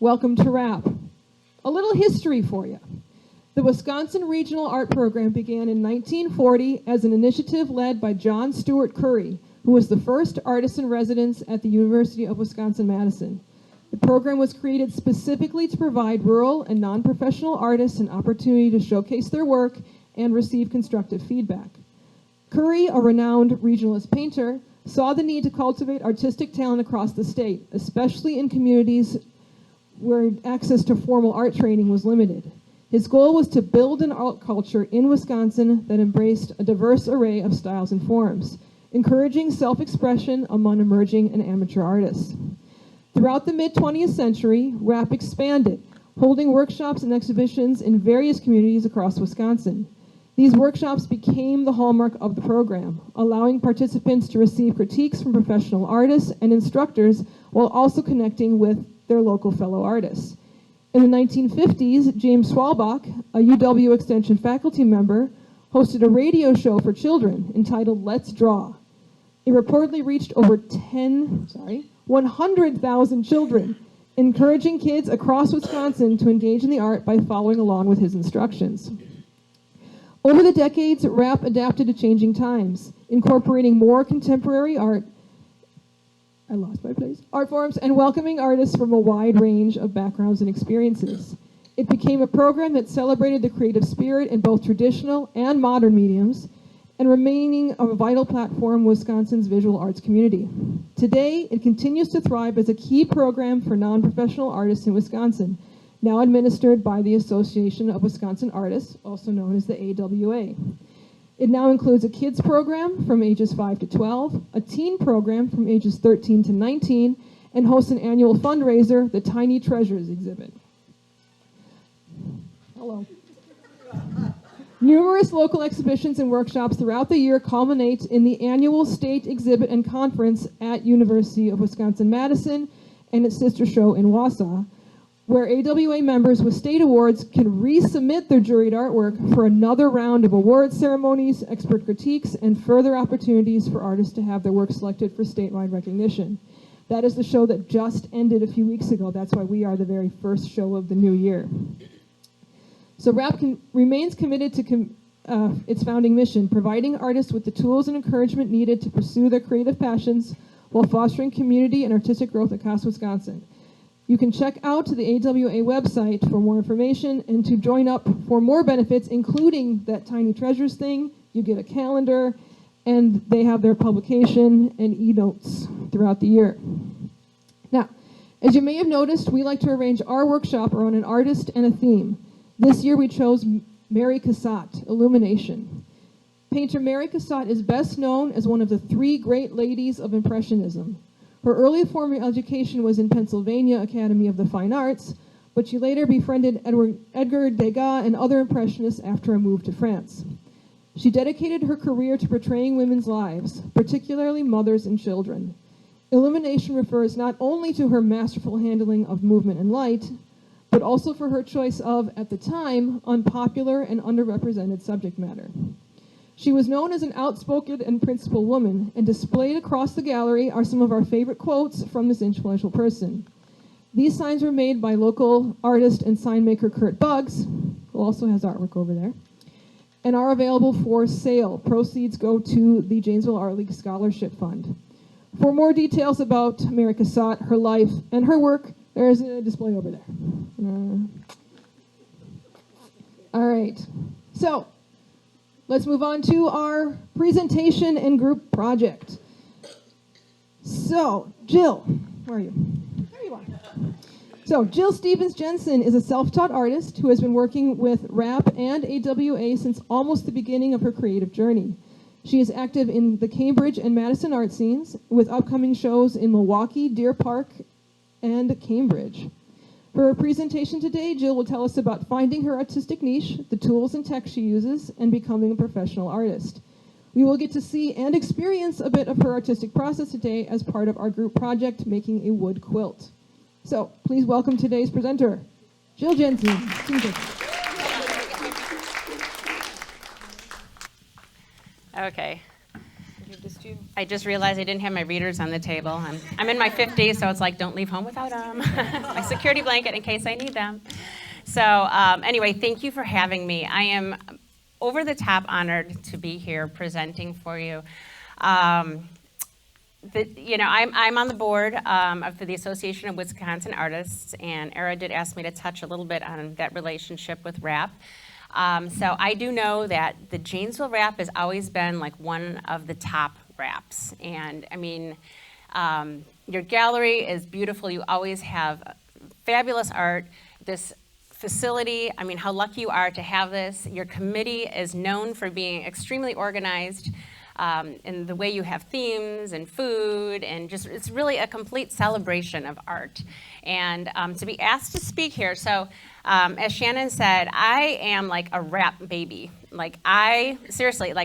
welcome to RAP. A little history for you. The Wisconsin Regional Art Program began in 1940 as an initiative led by John Stuart Curry, who was the first artist in residence at the University of Wisconsin-Madison. The program was created specifically to provide rural and non-professional artists an opportunity to showcase their work and receive constructive feedback. Curry, a renowned regionalist painter, saw the need to cultivate artistic talent across the state, especially in communities where access to formal art training was limited. His goal was to build an art culture in Wisconsin that embraced a diverse array of styles and forms, encouraging self-expression among emerging and amateur artists. Throughout the mid-20th century, RAP expanded, holding workshops and exhibitions in various communities across Wisconsin. These workshops became the hallmark of the program, allowing participants to receive critiques from professional artists and instructors while also connecting with their local fellow artists. In the 1950s, James Schwalbach, a UW Extension faculty member, hosted a radio show for children entitled Let's Draw. It reportedly reached over 100,000 children, encouraging kids across Wisconsin to engage in the art by following along with his instructions. Over the decades, RAP adapted to changing times, incorporating more contemporary art forms and welcoming artists from a wide range of backgrounds and experiences. It became a program that celebrated the creative spirit in both traditional and modern mediums, and remaining a vital platform in Wisconsin's visual arts community. Today, it continues to thrive as a key program for non-professional artists in Wisconsin, now administered by the Association of Wisconsin Artists, also known as the AWA. It now includes a kids program from ages 5 to 12, a teen program from ages 13 to 19, and hosts an annual fundraiser, the Tiny Treasures exhibit. Hello. Numerous local exhibitions and workshops throughout the year culminate in the annual state exhibit and conference at University of Wisconsin-Madison and its sister show in Wausau, where AWA members with state awards can resubmit their juried artwork for another round of awards ceremonies, expert critiques, and further opportunities for artists to have their work selected for statewide recognition. That is the show that just ended a few weeks ago. That's why we are the very first show of the new year. So RAP remains committed to its founding mission, providing artists with the tools and encouragement needed to pursue their creative passions while fostering community and artistic growth across Wisconsin. You can check out the AWA website for more information and to join up for more benefits, including that Tiny Treasures thing. You get a calendar, and they have their publication and e-notes throughout the year. Now, as you may have noticed, we like to arrange our workshop around an artist and a theme. This year we chose Mary Cassatt, Illumination. Painter Mary Cassatt is best known as one of the three great ladies of Impressionism. Her early formal education was in Pennsylvania Academy of the Fine Arts, but she later befriended Edgar Degas and other Impressionists after a move to France. She dedicated her career to portraying women's lives, particularly mothers and children. Illumination refers not only to her masterful handling of movement and light, but also for her choice of, at the time, unpopular and underrepresented subject matter. She was known as an outspoken and principled woman, and displayed across the gallery are some of our favorite quotes from this influential person. These signs were made by local artist and sign maker Kurt Buggs, who also has artwork over there, and are available for sale. Proceeds go to the Janesville Art League Scholarship Fund. For more details about Mary Cassatt, her life, and her work, there is a display over there. All right, so let's move on to our presentation and group project. So, Jill, where are you? There you are. So, Jill Stevens Jensen is a self-taught artist who has been working with RAP and AWA since almost the beginning of her creative journey. She is active in the Cambridge and Madison art scenes with upcoming shows in Milwaukee, Deer Park, and Cambridge. For her presentation today, Jill will tell us about finding her artistic niche, the tools and tech she uses, and becoming a professional artist. We will get to see and experience a bit of her artistic process today as part of our group project, Making a Wood Quilt. So, please welcome today's presenter, Jill Jensen. Okay. Give this to costume. I just realized I didn't have my readers on the table. I'm in my 50s, so it's like, don't leave home without them. My security blanket in case I need them. So anyway, thank you for having me. I am over the top honored to be here presenting for you. I'm on the board for the Association of Wisconsin Artists, and Era did ask me to touch a little bit on that relationship with rap. So I do know that the Janesville rap has always been like one of the top raps. And I mean, your gallery is beautiful. You always have fabulous art. This facility, I mean, how lucky you are to have this. Your committee is known for being extremely organized in the way you have themes and food, and just it's really a complete celebration of art. And to be asked to speak here, so as Shannon said, I am like a rap baby. Like I started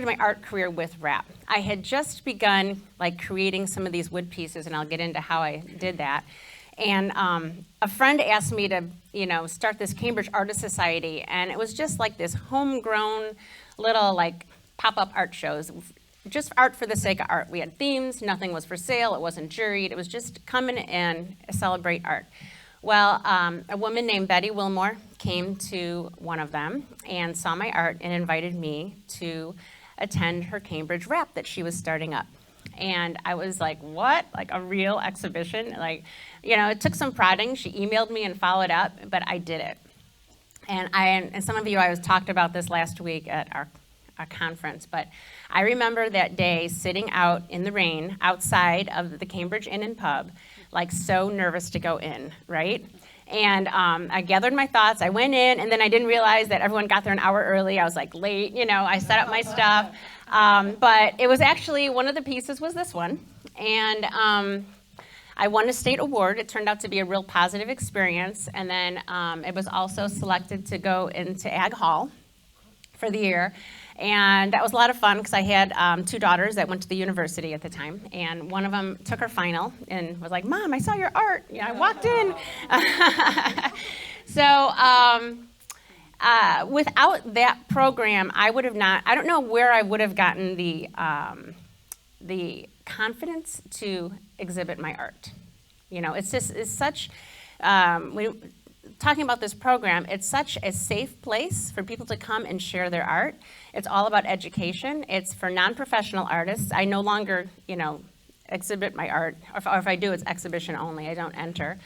my art career with rap. I had just begun like creating some of these wood pieces, and I'll get into how I did that. And a friend asked me to, start this Cambridge Artist Society, and it was just like this homegrown little like pop-up art shows, just art for the sake of art. We had themes, nothing was for sale, it wasn't juried, it was just come in and celebrate art. Well, a woman named Betty Wilmore came to one of them and saw my art and invited me to attend her Cambridge rap that she was starting up. And I was like, what? Like a real exhibition? Like, it took some prodding. She emailed me and followed up, but I did it. And some of you, I talked about this last week at our conference, but I remember that day sitting out in the rain outside of the Cambridge Inn and Pub, like so nervous to go in, right? And I gathered my thoughts, I went in, and then I didn't realize that everyone got there an hour early. I was like late, I set up my stuff. But it was actually, one of the pieces was this one. And I won a state award. It turned out to be a real positive experience. And then it was also selected to go into Ag Hall for the year. And that was a lot of fun because I had 2 daughters that went to the university at the time. And one of them took her final and was like, Mom, I saw your art. I walked in. So without that program, I don't know where I would have gotten the confidence to exhibit my art. It's such, talking about this program, it's such a safe place for people to come and share their art. It's all about education. It's for non-professional artists. I no longer, exhibit my art, or if I do, it's exhibition only. I don't enter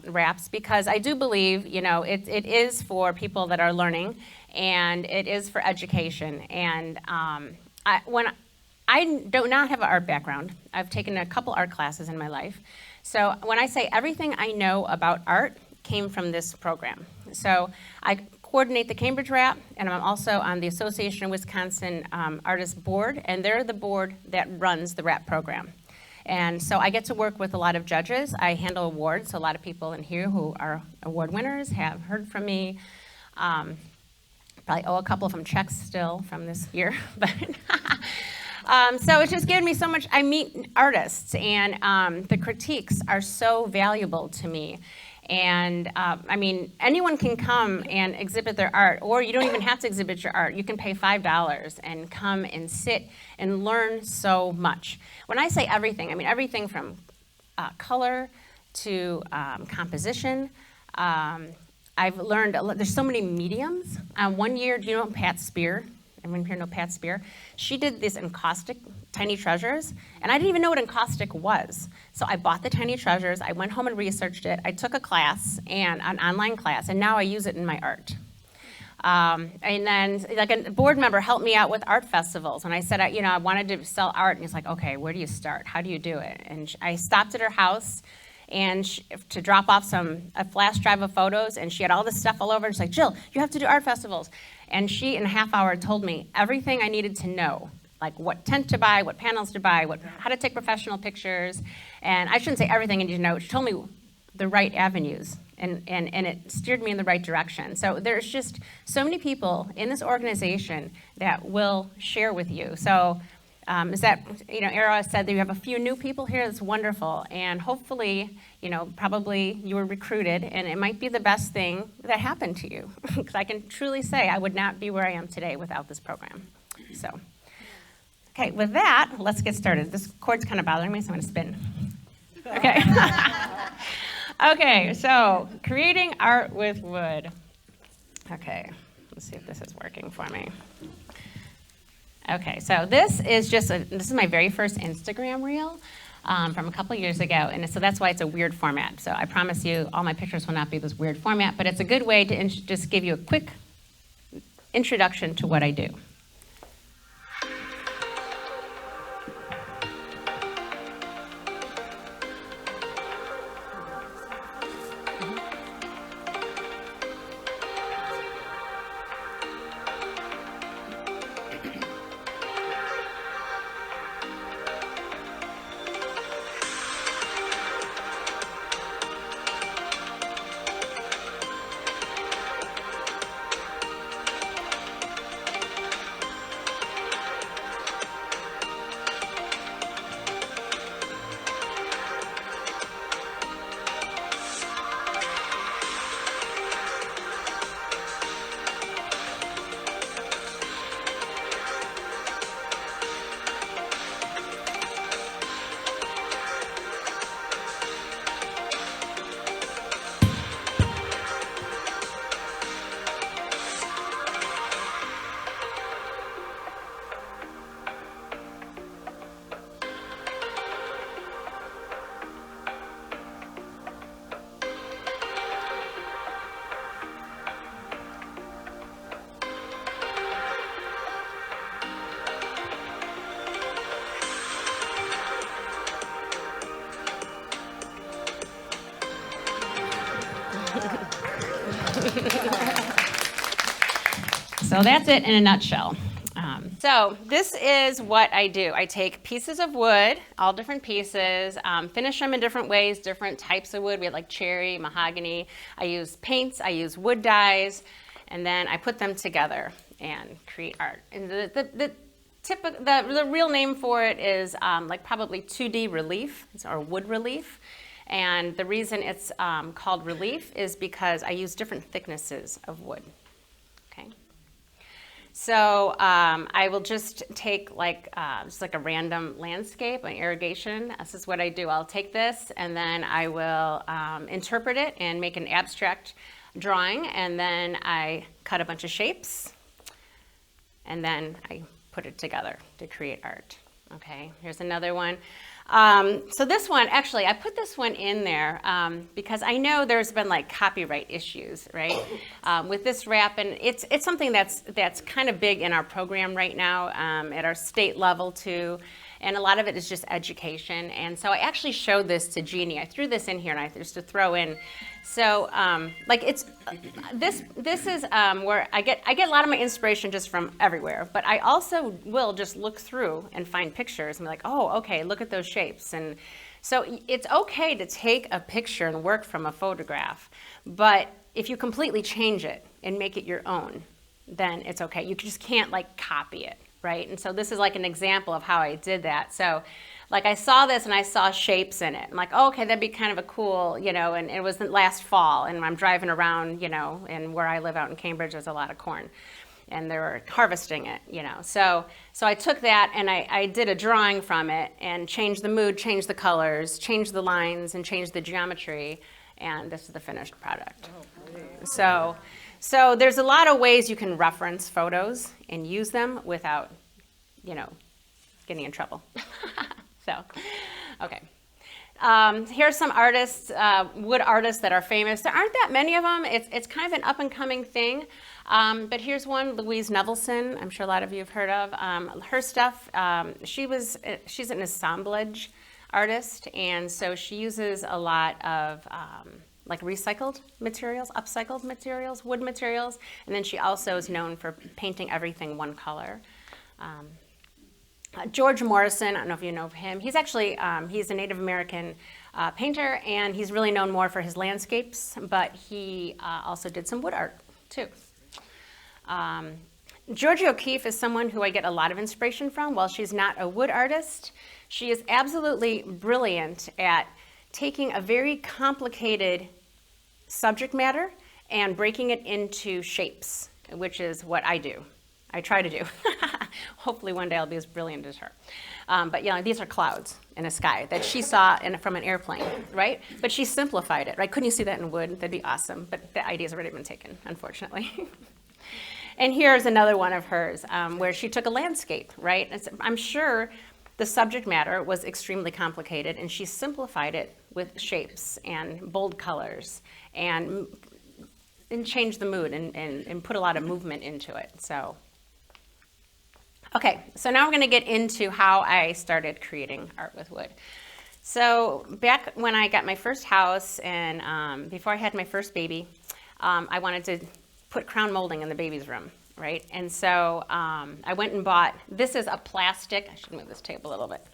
raps because I do believe, it is for people that are learning, and it is for education. And I do not have an art background. I've taken a couple art classes in my life. So when I say everything I know about art came from this program. So I coordinate the Cambridge Rap, and I'm also on the Association of Wisconsin Artists Board, and they're the board that runs the rap program. And so I get to work with a lot of judges. I handle awards, so a lot of people in here who are award winners have heard from me. Probably owe a couple of them checks still from this year, but so it's just given me so much. I meet artists, and the critiques are so valuable to me. And anyone can come and exhibit their art, or you don't even have to exhibit your art. You can pay $5 and come and sit and learn so much. When I say everything, I mean everything from color to composition. I've learned, there's so many mediums. One year, do you know Pat Spear? Anyone here know Pat Spear? She did this encaustic Tiny Treasures, and I didn't even know what encaustic was. So I bought the Tiny Treasures, I went home and researched it, I took a class, and an online class, and now I use it in my art. And then like a board member helped me out with art festivals, and I said, I wanted to sell art, and he's like, okay, where do you start? How do you do it? And I stopped at her house and to drop off a flash drive of photos, and she had all this stuff all over, and she's like, Jill, you have to do art festivals. And she, in a half hour, told me everything I needed to know, like what tent to buy, what panels to buy, how to take professional pictures. And I shouldn't say everything I need to know. She told me the right avenues, and it steered me in the right direction. So there's just so many people in this organization that will share with you. So is that, Era said that you have a few new people here. That's wonderful. And hopefully, probably you were recruited, and it might be the best thing that happened to you. Because I can truly say I would not be where I am today without this program. So Okay, with that, let's get started. This cord's kind of bothering me, so I'm going to spin. Okay. Okay, so creating art with wood. Okay, let's see if this is working for me. Okay, so this is my very first Instagram reel from a couple years ago, and so that's why it's a weird format. So I promise you all my pictures will not be this weird format, but it's a good way to just give you a quick introduction to what I do. So that's it in a nutshell. So this is what I do. I take pieces of wood, all different pieces, finish them in different ways, different types of wood. We have like cherry, mahogany. I use paints, I use wood dyes, and then I put them together and create art. And the real name for it is like probably 2D relief, or wood relief. And the reason it's called relief is because I use different thicknesses of wood. Okay. So I will just take just like a random landscape, an irrigation. This is what I do. I'll take this and then I will interpret it and make an abstract drawing, and then I cut a bunch of shapes, and then I put it together to create art. Okay, here's another one. So this one, actually, I put this one in there because I know there's been like copyright issues, right, with this wrap, and it's something that's kind of big in our program right now at our state level too, and a lot of it is just education. And so I actually showed this to Jeannie. I threw this in here, and I just to throw in. So like it's this is where I get a lot of my inspiration just from everywhere, but I also will just look through and find pictures and be like, oh, okay, look at those shapes. And so it's okay to take a picture and work from a photograph, but if you completely change it and make it your own, then it's okay. You just can't like copy it, right? And so this is like an example of how I did that. So like I saw this and I saw shapes in it. I'm like, oh, okay, that'd be kind of a cool, and it was last fall, and I'm driving around, and where I live out in Cambridge, there's a lot of corn, and they were harvesting it, So I took that and I did a drawing from it and changed the mood, changed the colors, changed the lines, and changed the geometry, and this is the finished product. Oh, so there's a lot of ways you can reference photos and use them without, getting in trouble. So, okay. Here's some artists, wood artists that are famous. There aren't that many of them. It's kind of an up-and-coming thing. But here's one, Louise Nevelson. I'm sure a lot of you have heard of. Her stuff, she's an assemblage artist, and so she uses a lot of like recycled materials, upcycled materials, wood materials, and then she also is known for painting everything one color. George Morrison, I don't know if you know of him. He's actually, he's a Native American painter, and he's really known more for his landscapes, but he also did some wood art too. Georgia O'Keeffe is someone who I get a lot of inspiration from. While she's not a wood artist, she is absolutely brilliant at taking a very complicated subject matter and breaking it into shapes, which is what I do. I try to do. Hopefully one day I'll be as brilliant as her. But these are clouds in a sky that she saw from an airplane, right? But she simplified it, right? Couldn't you see that in wood? That'd be awesome. But the idea's already been taken, unfortunately. And here's another one of hers where she took a landscape, right? I'm sure the subject matter was extremely complicated, and she simplified it with shapes and bold colors and changed the mood and put a lot of movement into it. So, okay, so now we're going to get into how I started creating art with wood. So back when I got my first house and before I had my first baby, I wanted to put crown molding in the baby's room, right? And so I went and bought, this is a plastic, I should move this table a little bit.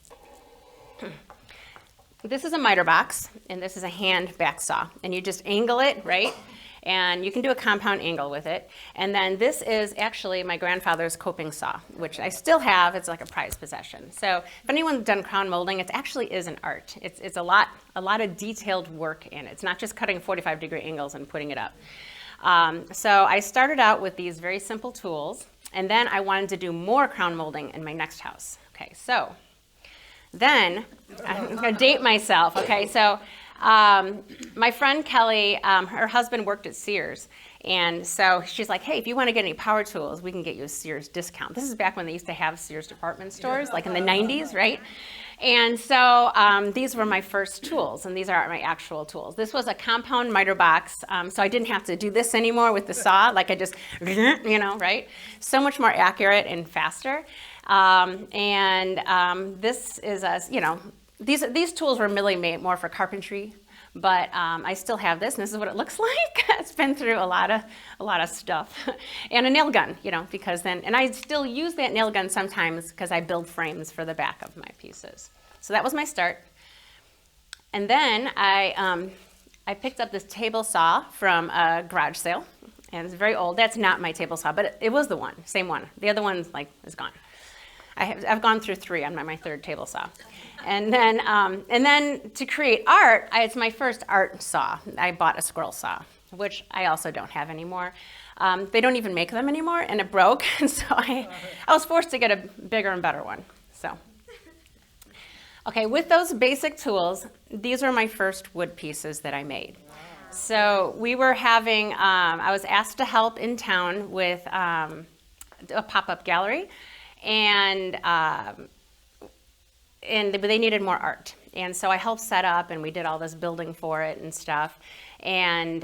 This is a miter box, and this is a hand back saw. And you just angle it, right? And you can do a compound angle with it. And then this is actually my grandfather's coping saw, which I still have. It's like a prized possession. So if anyone's done crown molding, it actually is an art. It's a lot of detailed work in it. It's not just cutting 45-degree angles and putting it up. So I started out with these very simple tools, and then I wanted to do more crown molding in my next house. Okay, so then I'm going to date myself. Okay, so my friend Kelly, her husband worked at Sears, and so she's like, hey, if you want to get any power tools, we can get you a Sears discount. This is back when they used to have Sears department stores, like in the 90s, right? And so these were my first tools, and these are my actual tools. This was a compound miter box, so I didn't have to do this anymore with the saw. Like I just, right? So much more accurate and faster. This is these tools were really made more for carpentry, but I still have this, and this is what it looks like. It's been through a lot of stuff, and a nail gun, because and I still use that nail gun sometimes because I build frames for the back of my pieces. So that was my start, and then I picked up this table saw from a garage sale, and it's very old. That's not my table saw, but it was the one, same one. The other one's is gone. I've gone through 3. I'm on my 3rd table saw. And then to create art, it's my first art saw. I bought a squirrel saw, which I also don't have anymore. They don't even make them anymore, and it broke. And so I was forced to get a bigger and better one. So, okay, with those basic tools, these are my first wood pieces that I made. So we were having, I was asked to help in town with a pop-up gallery. And they needed more art. And so I helped set up, and we did all this building for it and stuff. And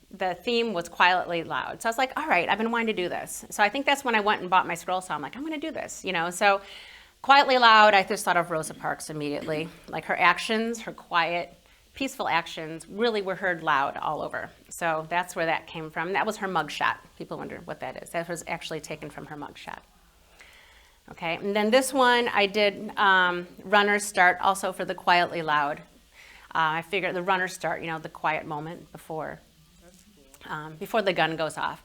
the theme was quietly loud. So I was like, all right, I've been wanting to do this. So I think that's when I went and bought my scroll saw. I'm like, I'm going to do this, So quietly loud, I just thought of Rosa Parks immediately. Like her actions, her quiet, peaceful actions really were heard loud all over. So that's where that came from. That was her mugshot. People wonder what that is. That was actually taken from her mugshot. Okay, and then this one I did runner start also for the quietly loud. I figured the runner start, the quiet moment before the gun goes off.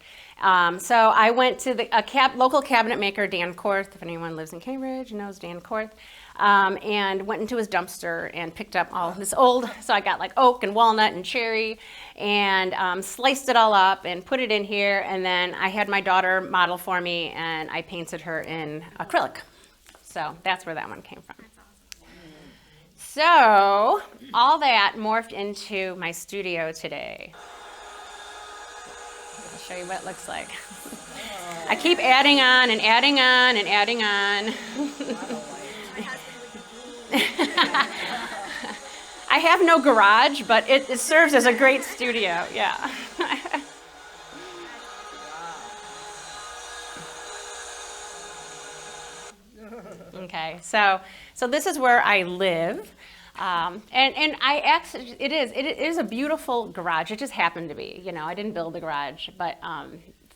So I went to a local cabinet maker, Dan Korth, if anyone lives in Cambridge knows Dan Korth, and went into his dumpster and picked up all this old, so I got like oak and walnut and cherry, and sliced it all up and put it in here, and then I had my daughter model for me, and I painted her in acrylic. So that's where that one came from. So all that morphed into my studio today. I'll show you what it looks like. I keep adding on and adding on and adding on. I have no garage, but it serves as a great studio, yeah. Okay, so this is where I live. And I actually, it is a beautiful garage. It just happened to be, I didn't build the garage, but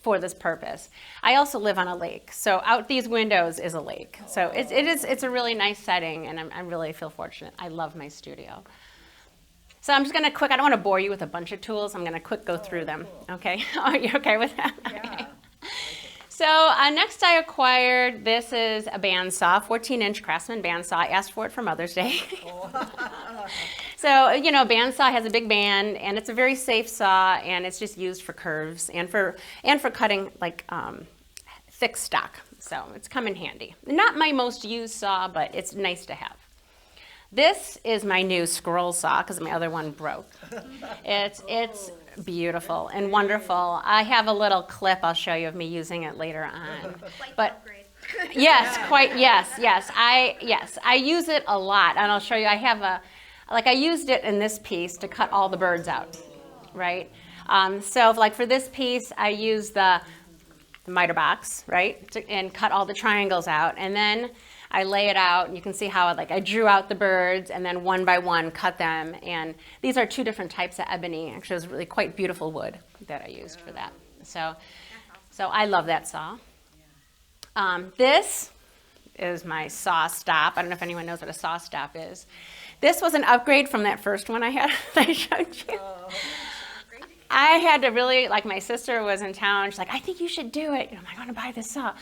for this purpose. I also live on a lake, so out these windows is a lake. So it's a really nice setting, and I really feel fortunate. I love my studio. So I'm just gonna I don't want to bore you with a bunch of tools. I'm gonna quick go through them. Okay, are you okay with that? Yeah. Okay. So next I acquired, this is a bandsaw, 14-inch Craftsman bandsaw. I asked for it for Mother's Day. So, bandsaw has a big band, and it's a very safe saw, and it's just used for curves and for cutting like thick stock, so it's come in handy. Not my most used saw, but it's nice to have. This is my new scroll saw because my other one broke. It's beautiful and wonderful. I have a little clip I'll show you of me using it later on. But yes, yes. I use it a lot, and I'll show you. I have I used it in this piece to cut all the birds out, right? So like for this piece, I used the miter box, right, and cut all the triangles out, and then I lay it out, and you can see how I drew out the birds, and then one by one cut them. And these are 2 different types of ebony. Actually, it was really quite beautiful wood that I used for that. So I love that saw. This is my saw stop. I don't know if anyone knows what a saw stop is. This was an upgrade from that first one I had that I showed you. I had to really, my sister was in town. She's like, I think you should do it. I'm going to buy this saw.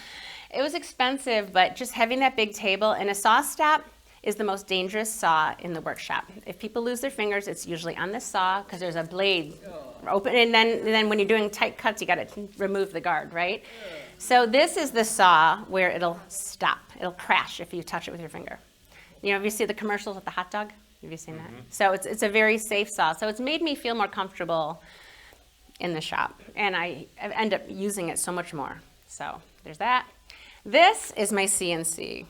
It was expensive, but just having that big table, and a saw stop is the most dangerous saw in the workshop. If people lose their fingers, it's usually on this saw because there's a blade open, and then when you're doing tight cuts, you got to remove the guard, right? So this is the saw where it'll stop. It'll crash if you touch it with your finger. Have you seen the commercials with the hot dog? Have you seen that? So it's a very safe saw. So it's made me feel more comfortable in the shop, and I end up using it so much more. So there's that. This is my CNC.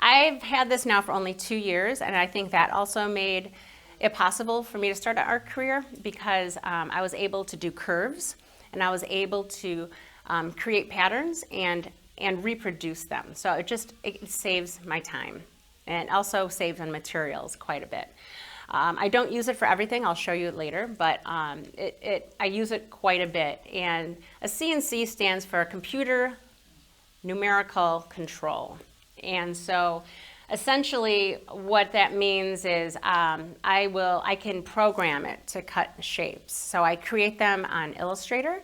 I've had this now for only 2 years, and I think that also made it possible for me to start an art career because I was able to do curves, and I was able to create patterns and reproduce them. So it saves my time, and also saves on materials quite a bit. I don't use it for everything. I'll show you it later, but I use it quite a bit. And a CNC stands for Computer Numerical Control. And so essentially what that means is I can program it to cut shapes. So I create them on Illustrator,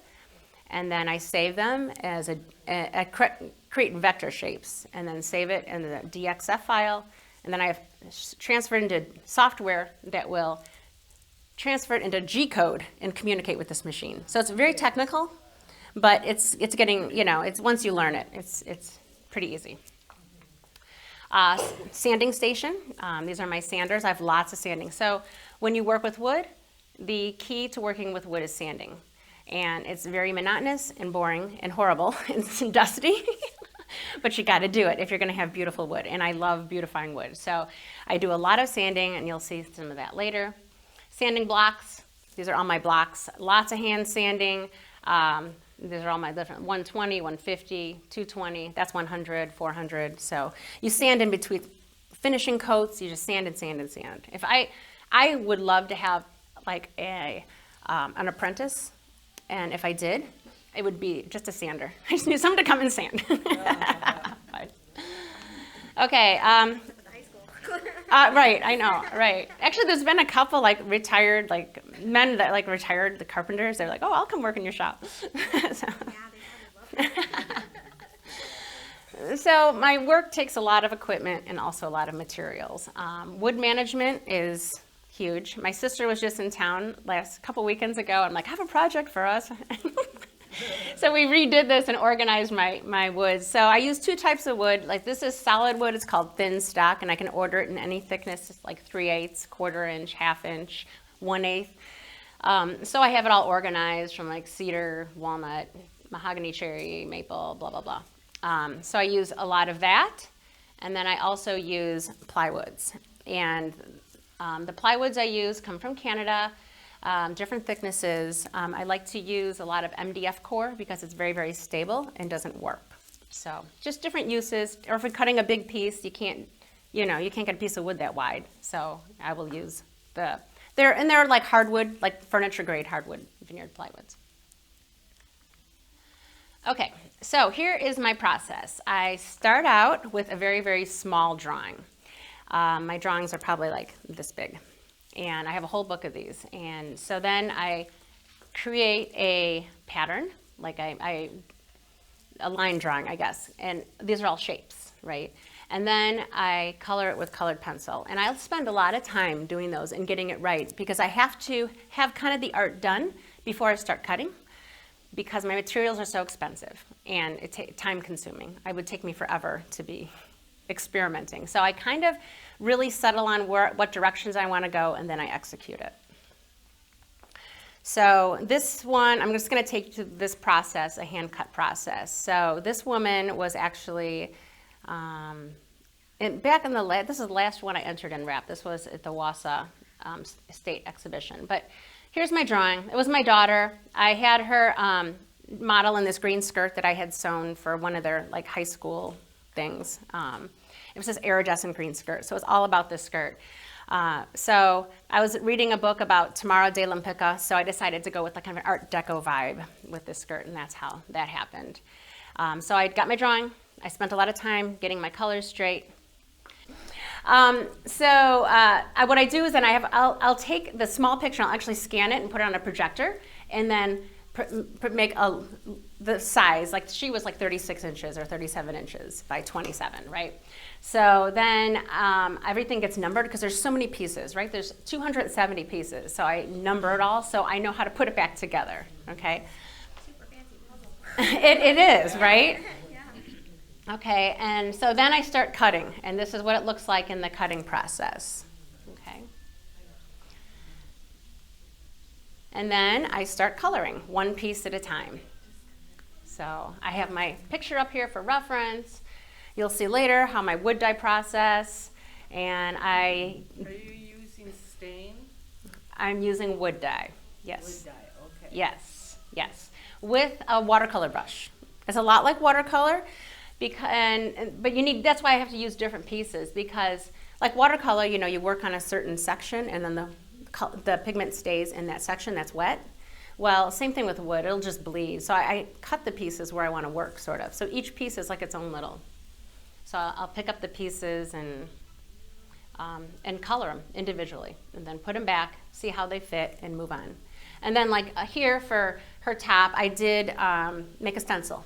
and then I save them as create vector shapes, and then save it in the DXF file. And then I have transferred into software that will transfer it into G-code and communicate with this machine. So it's very technical, but it's getting, it's once you learn it, it's pretty easy. Sanding station. These are my sanders. I have lots of sanding. So when you work with wood, the key to working with wood is sanding. And it's very monotonous and boring and horrible and dusty. But you got to do it if you're going to have beautiful wood, and I love beautifying wood. So I do a lot of sanding, and you'll see some of that later. Sanding blocks. These are all my blocks. Lots of hand sanding. These are all my different 120, 150, 220. That's 100, 400. So you sand in between finishing coats. You just sand and sand and sand. If I would love to have an apprentice, and if I did, it would be just a sander. I just need someone to come and sand. Okay. Right, I know, right. Actually, there's been a couple retired men that retired, the carpenters. They're like, oh, I'll come work in your shop. So my work takes a lot of equipment and also a lot of materials. Wood management is huge. My sister was just in town couple weekends ago. I'm like, I have a project for us. So we redid this and organized my wood. So I use 2 types of wood. This is solid wood. It's called thin stock, and I can order it in any thickness, 3/8, 1/4 inch, 1/2 inch, 1/8. So I have it all organized from cedar, walnut, mahogany, cherry, maple, blah, blah, blah. So I use a lot of that. And then I also use plywoods. And the plywoods I use come from Canada. Different thicknesses. I like to use a lot of MDF Core because it's very, very stable and doesn't warp. So just different uses. Or if you're cutting a big piece, you can't get a piece of wood that wide. So I will use they're like hardwood, like furniture grade hardwood veneered plywoods. Okay, so here is my process. I start out with a very, very small drawing. My drawings are probably this big. And I have a whole book of these. And so then I create a pattern, a line drawing, I guess. And these are all shapes, right? And then I color it with colored pencil. And I'll spend a lot of time doing those and getting it right because I have to have kind of the art done before I start cutting. because my materials are so expensive and time consuming. It would take me forever to be experimenting. So I kind of really settle on what directions I want to go, and then I execute it. So this one, I'm just going to take you to this process, a hand cut process. So this woman was actually, back in this is the last one I entered in wrap. This was at the Wausau State Exhibition. But here's my drawing. It was my daughter. I had her model in this green skirt that I had sewn for one of their like high school things. It was this iridescent green skirt, so it's all about this skirt. So I was reading a book about Tamara de Lempicka, so I decided to go with like kind of an Art Deco vibe with this skirt, and that's how that happened. So I got my drawing. I spent a lot of time getting my colors straight. What I do is then I'll take the small picture, I'll actually scan it and put it on a projector, and then make the size, like she was like 36 inches or 37 inches by 27, right? So then everything gets numbered because there's so many pieces, right? There's 270 pieces, so I number it all so I know how to put it back together, okay? Super fancy puzzle. It is, right? Yeah. Okay, and so then I start cutting, and this is what it looks like in the cutting process, okay? And then I start coloring one piece at a time. So I have my picture up here for reference. You'll see later how my wood dye process, and Are you using stain? I'm using wood dye, yes. Wood dye, okay. Yes, yes, with a watercolor brush. It's a lot like watercolor, but that's why I have to use different pieces, because like watercolor, you work on a certain section and then the pigment stays in that section that's wet. Well, same thing with wood, it'll just bleed. So I cut the pieces where I want to work, sort of. So each piece is like its own little. So I'll pick up the pieces and color them individually, and then put them back, see how they fit, and move on. And then like here for her top, I did make a stencil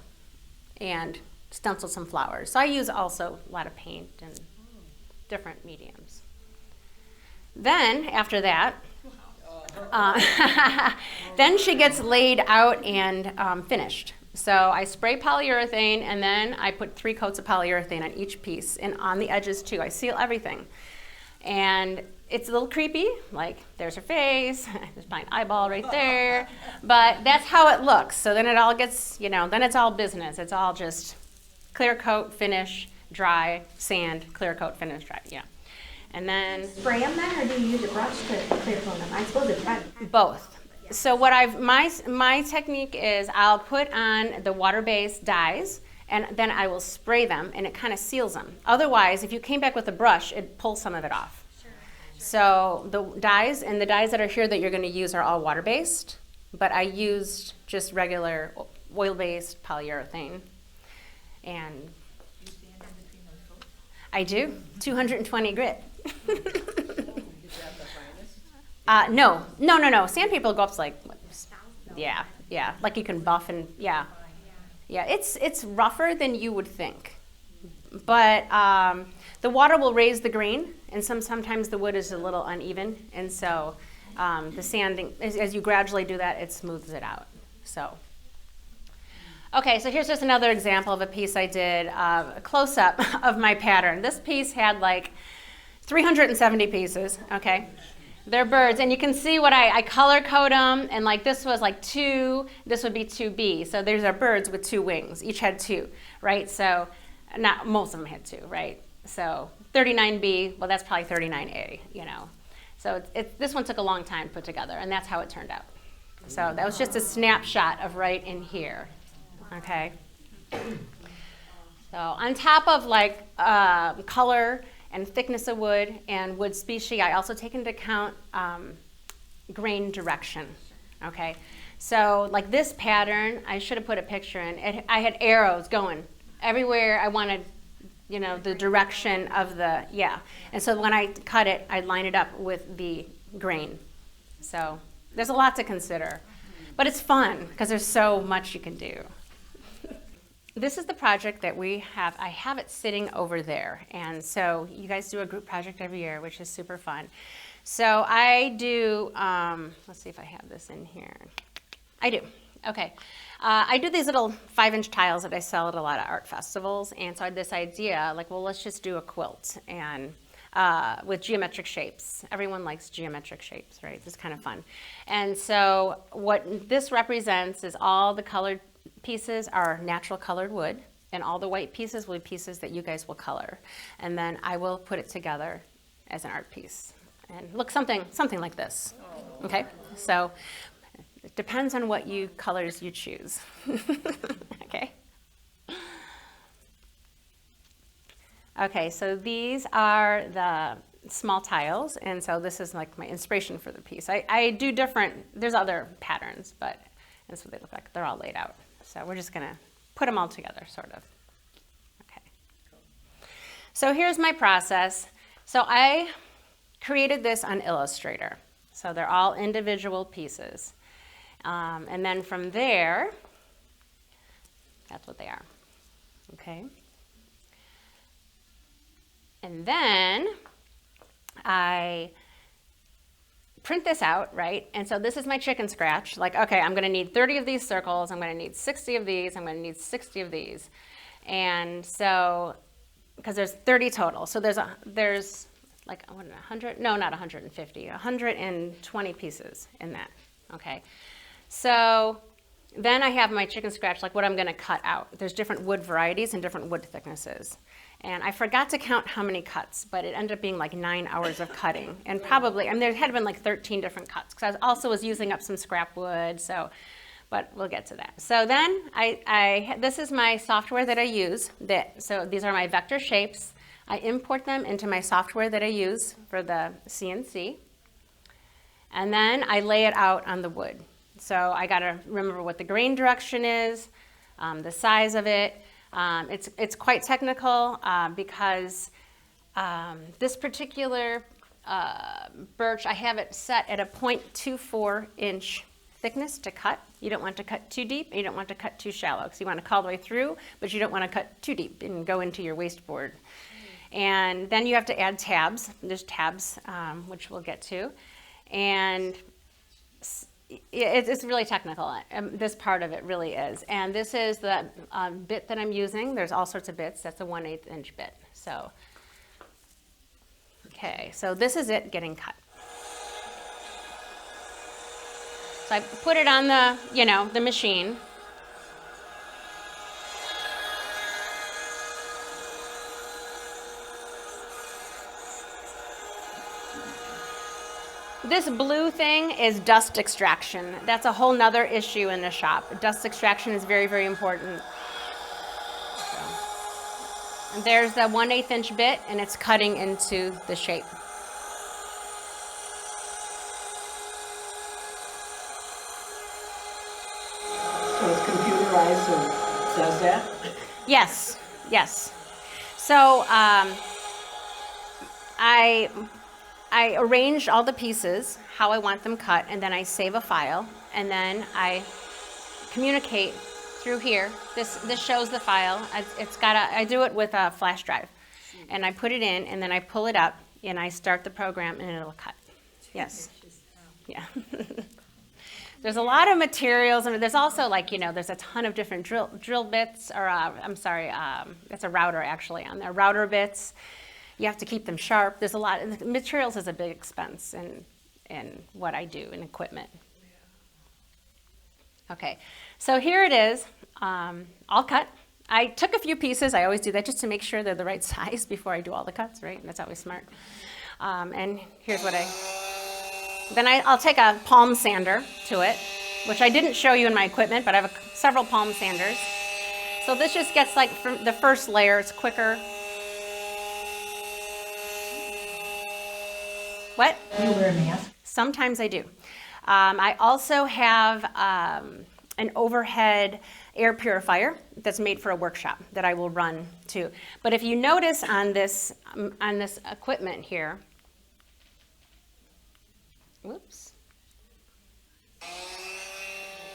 and stencil some flowers. So I use also a lot of paint and different mediums. Then after that, then she gets laid out and finished. So I spray polyurethane, and then I put 3 coats of polyurethane on each piece, and on the edges too. I seal everything. And it's a little creepy, like there's her face, there's my eyeball right there, but that's how it looks. So then it all gets, then it's all business. It's all just clear coat, finish, dry, sand, clear coat, finish, dry, yeah. And then Spray them then, or do you use a brush to clear coat them? I suppose it's dry. both. So what my technique is I'll put on the water-based dyes, and then I will spray them, and it kind of seals them. Otherwise, if you came back with a brush, it'd pull some of it off. Sure. So the dyes that are here that you're going to use are all water-based, but I used just regular oil-based polyurethane. And You stand in between those coats? I do, 220 grit. Is that the finest? No. Sandpaper will go up to like, $1,000. yeah, like you can buff and, yeah. Yeah, it's rougher than you would think. But the water will raise the grain, and sometimes the wood is a little uneven, and so the sanding, as you gradually do that, it smooths it out. So, okay, so here's just another example of a piece I did, a close-up of my pattern. This piece had like 370 pieces, okay? They're birds, and you can see what I color code them, and like this was like 2, this would be 2B. So there's our birds with 2 wings, each had 2, right? So not most of them had 2, right? So 39B, well that's probably 39A, So this one took a long time to put together, and that's how it turned out. So that was just a snapshot of right in here, okay? So on top of like color and thickness of wood and wood species, I also take into account grain direction, okay? So like this pattern, I should have put a picture in. I had arrows going everywhere I wanted, the direction of the, yeah. And so when I cut it, I line it up with the grain. So there's a lot to consider, but it's fun because there's so much you can do. This is the project that we have. I have it sitting over there. And so you guys do a group project every year, which is super fun. So I do, let's see if I have this in here. I do. Okay. I do these little 5-inch tiles that I sell at a lot of art festivals, and so I had this idea, like, well, let's just do a quilt and with geometric shapes. Everyone likes geometric shapes, right? It's kind of fun. And so what this represents is all the colored pieces are natural colored wood, and all the white pieces will be pieces that you guys will color. And then I will put it together as an art piece. And look, something like this. Okay? So it depends on what colors you choose. Okay? Okay, so these are the small tiles, and so this is like my inspiration for the piece. I do different, there's other patterns, but that's what they look like. They're all laid out. So we're just gonna put them all together, sort of. Okay. So here's my process. So I created this on Illustrator. So they're all individual pieces. And then from there, that's what they are. Okay. And then I print this out, right? And so this is my chicken scratch. Like, okay, I'm gonna need 30 of these circles, I'm gonna need 60 of these, I'm gonna need 60 of these. And so, because there's 30 total. So there's like, what, 100? No, not 150, 120 pieces in that, okay? So then I have my chicken scratch, like what I'm gonna cut out. There's different wood varieties and different wood thicknesses. And I forgot to count how many cuts, but it ended up being like 9 hours of cutting. And probably, I mean, there had been like 13 different cuts, because I also was using up some scrap wood, so, but we'll get to that. So then, this is my software that I use. So these are my vector shapes. I import them into my software that I use for the CNC. And then I lay it out on the wood. So I gotta remember what the grain direction is, the size of it. It's quite technical because this particular birch, I have it set at a 0.24 inch thickness to cut. You don't want to cut too deep, and you don't want to cut too shallow, because you want to cut all the way through, but you don't want to cut too deep and go into your wasteboard. And then you have to add tabs. There's tabs, which we'll get to. And it's really technical. This part of it really is. And this is the bit that I'm using. There's all sorts of bits. That's a 1/8 inch bit. So, okay, so this is it getting cut. So I put it on the machine. This blue thing is dust extraction. That's a whole nother issue in the shop. Dust extraction is very, very important. And there's the 1/8 inch bit, and it's cutting into the shape. So it's computerized, so it does that? Yes, yes. So I arranged all the pieces, how I want them cut, and then I save a file, and then I communicate through here. This shows the file. I do it with a flash drive, and I put it in, and then I pull it up, and I start the program, and it'll cut. Yes. Yeah. There's a lot of materials, and there's also there's a ton of different drill bits, or it's a router actually on there, router bits. You have to keep them sharp. There's a lot. Materials is a big expense in what I do in equipment. Okay, so here it is, all cut. I took a few pieces. I always do that just to make sure they're the right size before I do all the cuts, right? That's always smart. And here's what then I'll take a palm sander to it, which I didn't show you in my equipment, but I have several palm sanders. So this just gets from the first layer. It's quicker. What? Do you wear a mask? Sometimes I do. I also have an overhead air purifier that's made for a workshop that I will run too. But if you notice on this equipment here, whoops.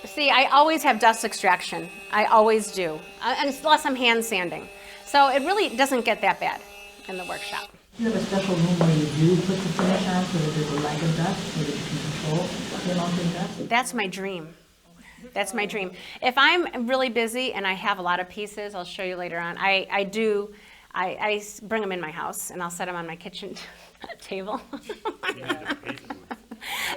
See, I always have dust extraction. I always do, unless I'm hand sanding. So it really doesn't get that bad in the workshop. Do you have a special room where you do put the finish on so that there's a lag of dust so that you can control the amount of dust? That's my dream. That's my dream. If I'm really busy and I have a lot of pieces, I'll show you later on. I bring them in my house and I'll set them on my kitchen table.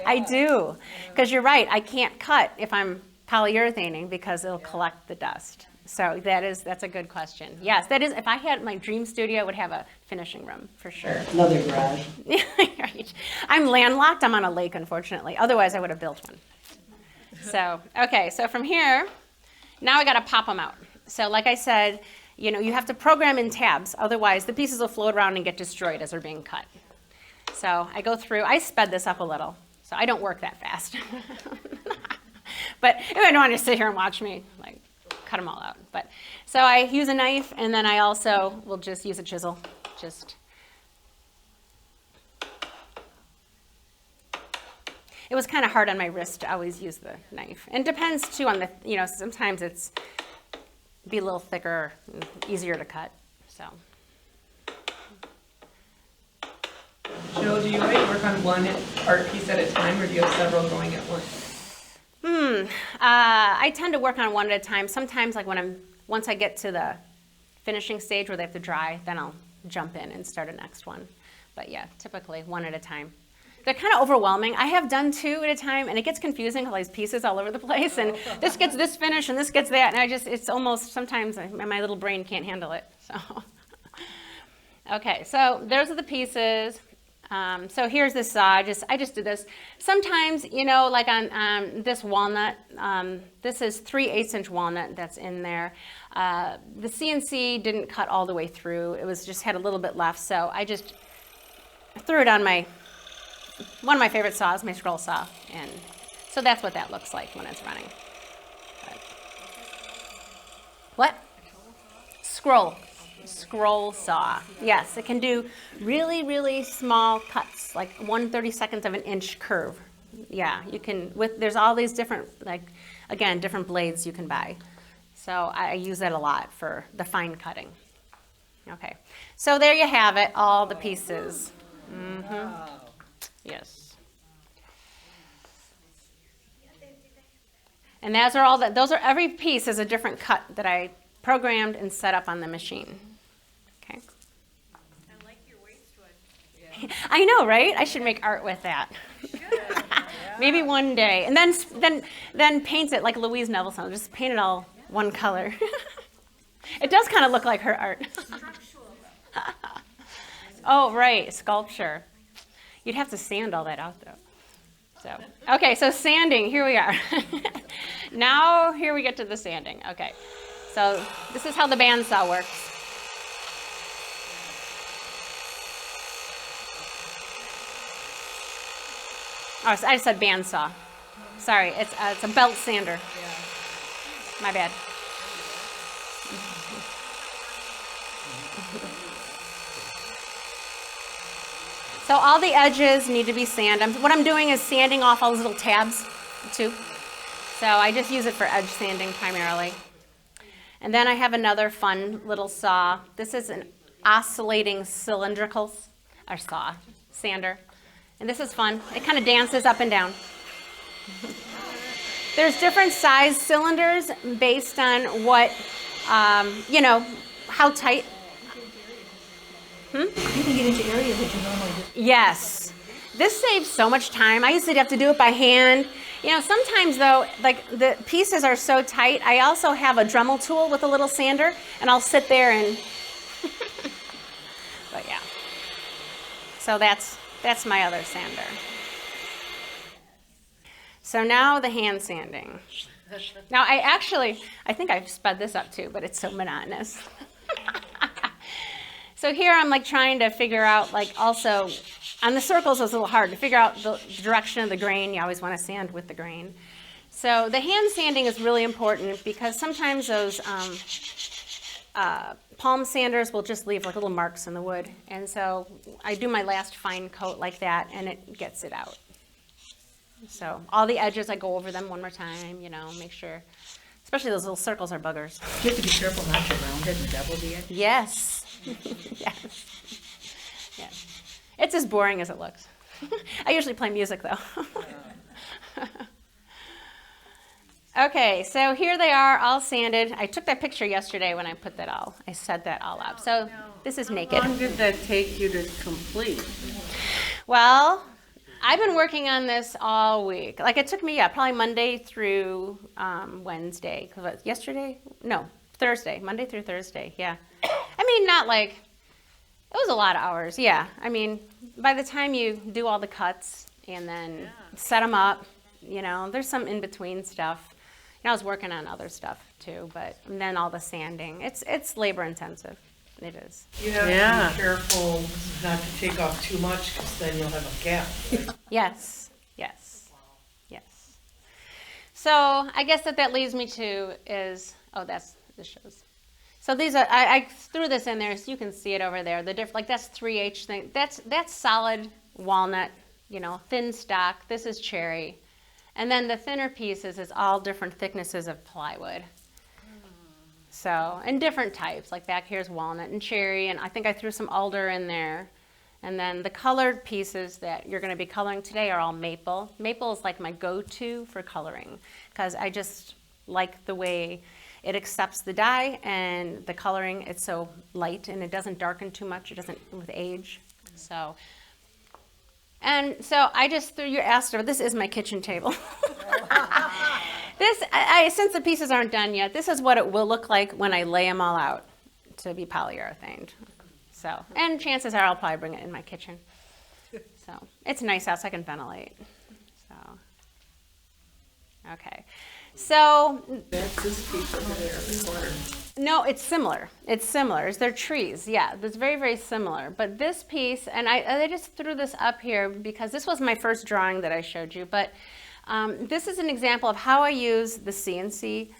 I do, because you're right. I can't cut if I'm polyurethaning because it'll collect the dust. So that's a good question. Yes, that is. If I had my dream studio, it would have a finishing room for sure. Another garage. Right. I'm landlocked. I'm on a lake, unfortunately. Otherwise, I would have built one. So, okay. So from here, now I got to pop them out. So like I said, you have to program in tabs. Otherwise, the pieces will float around and get destroyed as they're being cut. So I go through. I sped this up a little, so I don't work that fast. But I don't want to sit here and watch me like cut them all out. But so I use a knife, and then I also will just use a chisel. It was kind of hard on my wrist to always use the knife. And depends too on the, sometimes it's be a little thicker, easier to cut. So. Jill, do you like work on one art piece at a time, or do you have several going at once? I tend to work on one at a time. Sometimes, like once I get to the finishing stage where they have to dry, then I'll jump in and start a next one. But yeah, typically one at a time. They're kind of overwhelming. I have done 2 at a time, and it gets confusing with all these pieces all over the place, and this gets this finish, and this gets that, and it's almost, sometimes my little brain can't handle it, so. Okay, so those are the pieces. So here's the saw. I just did this. Sometimes, like on this walnut, this is 3/8" walnut that's in there. The CNC didn't cut all the way through. It was just had a little bit left, so I just threw it on one of my favorite saws, my scroll saw, and so that's what that looks like when it's running. But, what? Scroll saw. Yes, it can do really, really small cuts, like 1/32 of an inch curve. Yeah, you can, there's all these different, different blades you can buy. So I use that a lot for the fine cutting. Okay, so there you have it, all the pieces. Mm-hmm. Yes. And those are every piece is a different cut that I programmed and set up on the machine. Okay. I like your waistwood. I know, right? I should make art with that. Maybe one day. And then paint it like Louise Nevelson. Just paint it all one color. It does kind of look like her art. Oh, right, sculpture. You'd have to sand all that out, though. So, okay, so sanding, here we are. Now, here we get to the sanding. Okay, so this is how the bandsaw works. Oh, I just said bandsaw. Sorry, it's a belt sander. My bad. So all the edges need to be sanded. What I'm doing is sanding off all those little tabs, too. So I just use it for edge sanding primarily. And then I have another fun little saw. This is an oscillating cylindrical sander. And this is fun. It kind of dances up and down. There's different size cylinders based on what, how tight. You can get into areas that you normally do. Yes. This saves so much time. I used to have to do it by hand. Sometimes though, like the pieces are so tight, I also have a Dremel tool with a little sander, and I'll sit there and, but yeah. So that's my other sander. So now the hand sanding. Now I think I've sped this up too, but it's so monotonous. So here I'm trying to figure out also, on the circles it's a little hard to figure out the direction of the grain. You always want to sand with the grain. So the hand sanding is really important because sometimes those palm sanders will just leave little marks in the wood. And so I do my last fine coat like that and it gets it out. So all the edges, I go over them one more time, make sure, especially those little circles are buggers. You have to be careful not to round it and double the edge. Yes. Yes. Yes. It's as boring as it looks. I usually play music though. Okay, so here they are, all sanded. I took that picture yesterday when I set that all up. So this is naked. How long did that take you to complete? Well, I've been working on this all week. Like it took me, probably Monday through Wednesday. 'Cause what, yesterday? No, Thursday. Monday through Thursday, yeah. I mean, not like, it was a lot of hours, yeah. I mean, by the time you do all the cuts and then set them up, you know, there's some in-between stuff. You know, I was working on other stuff too, and then all the sanding. It's labor intensive. It is. You have Yeah. to be careful not to take off too much, because then you'll have a gap. Yes, yes, yes. So I guess that leads me to is, this shows. So these are, I threw this in there so you can see it over there. Like that's 3H thing. That's solid walnut, you know, thin stock. This is cherry. And then the thinner pieces is all different thicknesses of plywood. So, and different types, like back here's walnut and cherry, and I think I threw some alder in there. And then the colored pieces that you're gonna be coloring today are all maple. Maple is like my go-to for coloring, because I just like the way it accepts the dye and the coloring. It's so light and it doesn't darken too much, it doesn't with age. So, and so I just threw your aster. This is my kitchen table. This, since the pieces aren't done yet, this is what it will look like when I lay them all out to be polyurethaned. So, and chances are I'll probably bring it in my kitchen. So, it's nice out so I can ventilate. So, okay. So, That's this piece over there in the corner. no, it's similar. It's similar. They're trees. Yeah, it's very, very similar. But this piece, and I just threw this up here because this was my first drawing that I showed you. But this is an example of how I use the CNC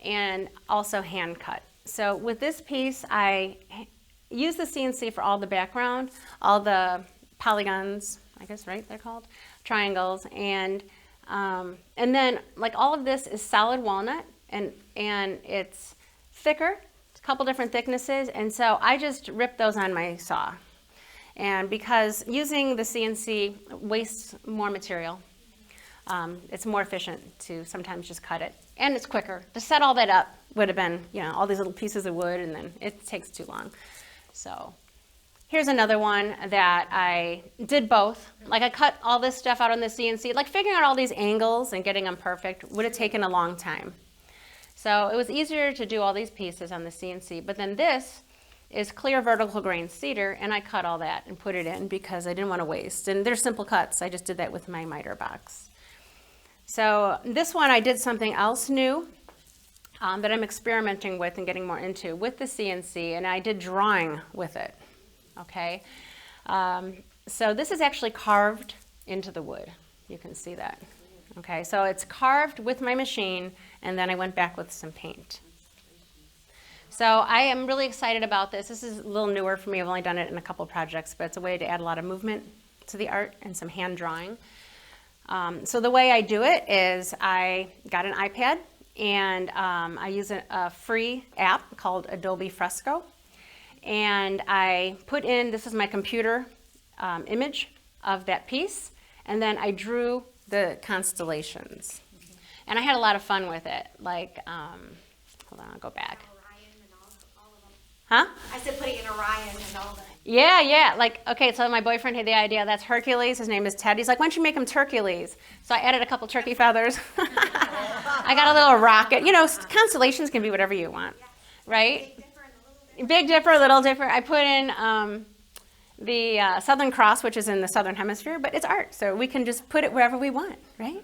and also hand cut. So with this piece, I use the CNC for all the background, all the polygons, I guess, right, they're called, triangles, and then like all of this is solid walnut, and it's thicker, it's a couple different thicknesses, and so I just rip those on my saw. And because using the CNC wastes more material, it's more efficient to sometimes just cut it, and it's quicker. To set all that up would have been, you know, all these little pieces of wood, and then it takes too long. So here's another one that I did both. Like I cut all this stuff out on the CNC, like figuring out all these angles and getting them perfect would have taken a long time. So it was easier to do all these pieces on the CNC, but then this is clear vertical grain cedar, and I cut all that and put it in because I didn't want to waste. And they're simple cuts. I just did that with my miter box. So this one I did something else new that I'm experimenting with and getting more into with the CNC, and I did drawing with it, okay? So this is actually carved into the wood. You can see that, okay? So it's carved with my machine, and then I went back with some paint. So I am really excited about this. This is a little newer for me. I've only done it in a couple projects, but it's a way to add a lot of movement to the art and some hand drawing. So the way I do it is I got an iPad, and I use a free app called Adobe Fresco. And I put in, this is my computer image of that piece, and then I drew the constellations. And I had a lot of fun with it. Like, hold on, I'll go back. Orion and all of them. Huh? I said putting in Orion and all that. Yeah. Like, okay, so my boyfriend had the idea. That's Hercules. His name is Ted. He's like, why don't you make him Turcules? So I added a couple turkey feathers. I got a little rocket. You know, constellations can be whatever you want, right? Big Dipper, Little Dipper. I put in the Southern Cross, which is in the Southern Hemisphere, but it's art, so we can just put it wherever we want, right?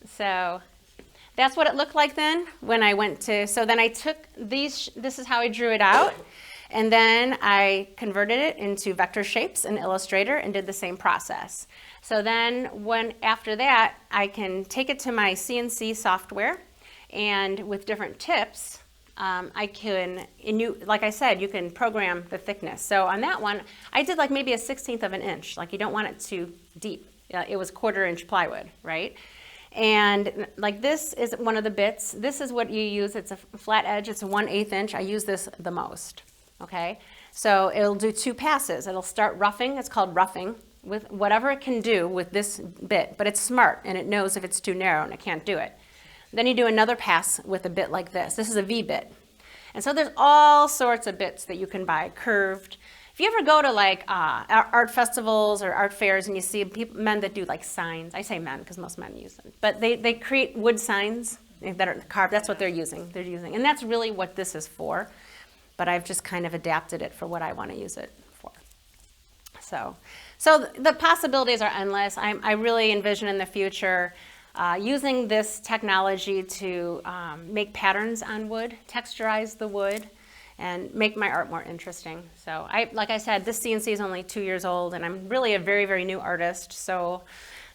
So that's what it looked like then when I went to, so then I took these, this is how I drew it out, and then I converted it into vector shapes in Illustrator and did the same process. So then after that, I can take it to my CNC software, and with different tips, I can, like I said, you can program the thickness. So on that one, I did like maybe a 1/16 of an inch. Like you don't want it too deep. It was 1/4 inch plywood, right? And like this is one of the bits. This is what you use. It's a flat edge. It's a 1/8 inch. I use this the most, okay? So it'll do 2 passes. It'll start roughing. It's called roughing. with whatever it can do with this bit, but it's smart and it knows if it's too narrow and it can't do it. Then you do another pass with a bit like this. This is a V bit. And so there's all sorts of bits that you can buy, curved. If you ever go to like art festivals or art fairs and you see men that do like signs, I say men because most men use them, but they create wood signs that are carved. That's what they're using. And that's really what this is for, but I've just kind of adapted it for what I want to use it for. So the possibilities are endless. I really envision in the future using this technology to make patterns on wood, texturize the wood, and make my art more interesting. So like I said, this CNC is only 2 years old, and I'm really a very, very new artist, so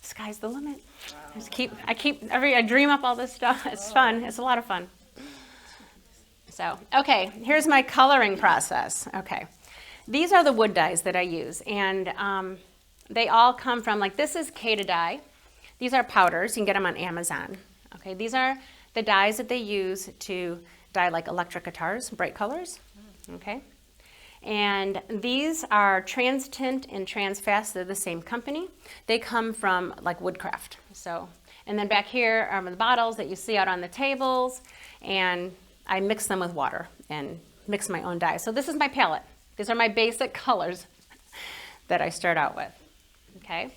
sky's the limit. Wow. I dream up all this stuff. It's fun. It's a lot of fun. So, okay, here's my coloring process. Okay, these are the wood dyes that I use, and they all come from, like, this is K to dye. These are powders. You can get them on Amazon. Okay, these are the dyes that they use to dye like electric guitars, bright colors. Okay, and these are Trans Tint and Trans Fast. They're the same company. They come from like Woodcraft. So, and then back here are the bottles that you see out on the tables, and I mix them with water and mix my own dye. So this is my palette. These are my basic colors that I start out with. Okay,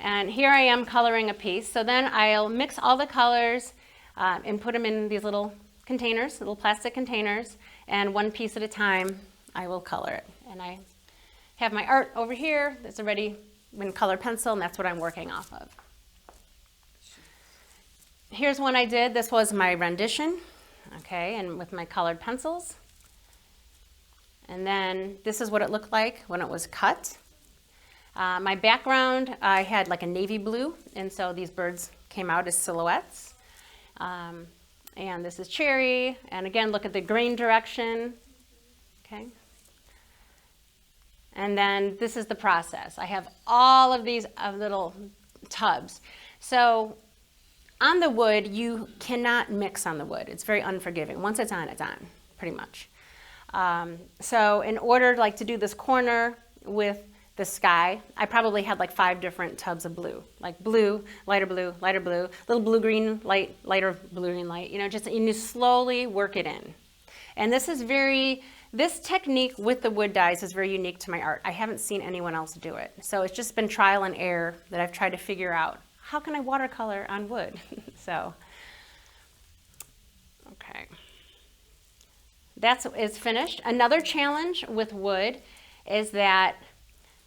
and here I am coloring a piece. So then I'll mix all the colors and put them in these little containers, little plastic containers, and one piece at a time I will color it. And I have my art over here that's already in colored pencil, and that's what I'm working off of. Here's one I did. This was my rendition, okay, and with my colored pencils. And then this is what it looked like when it was cut. My background, I had like a navy blue, and so these birds came out as silhouettes. And this is cherry, and again, look at the grain direction, okay? And then this is the process. I have all of these little tubs. So on the wood, you cannot mix on the wood. It's very unforgiving. Once it's on, pretty much. So in order to do this corner with the sky, I probably had like 5 different tubs of blue, like blue, lighter blue, little blue-green light, lighter blue-green light, and you slowly work it in. And this technique with the wood dyes is very unique to my art. I haven't seen anyone else do it. So it's just been trial and error that I've tried to figure out, how can I watercolor on wood? So, okay. It's finished. Another challenge with wood is that